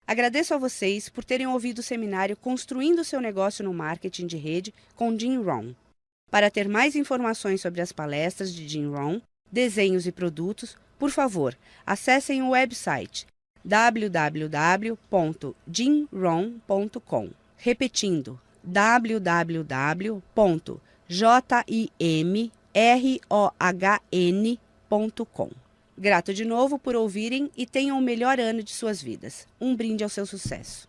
A: Agradeço a vocês por terem ouvido o seminário Construindo seu Negócio no Marketing de Rede com Jim Rohn. Para ter mais informações sobre as palestras de Jim Rohn, desenhos e produtos, por favor, acessem o website www.jimrohn.com. Repetindo, www.jimrohn.com. Grato de novo por ouvirem e tenham o melhor ano de suas vidas. Um brinde ao seu sucesso.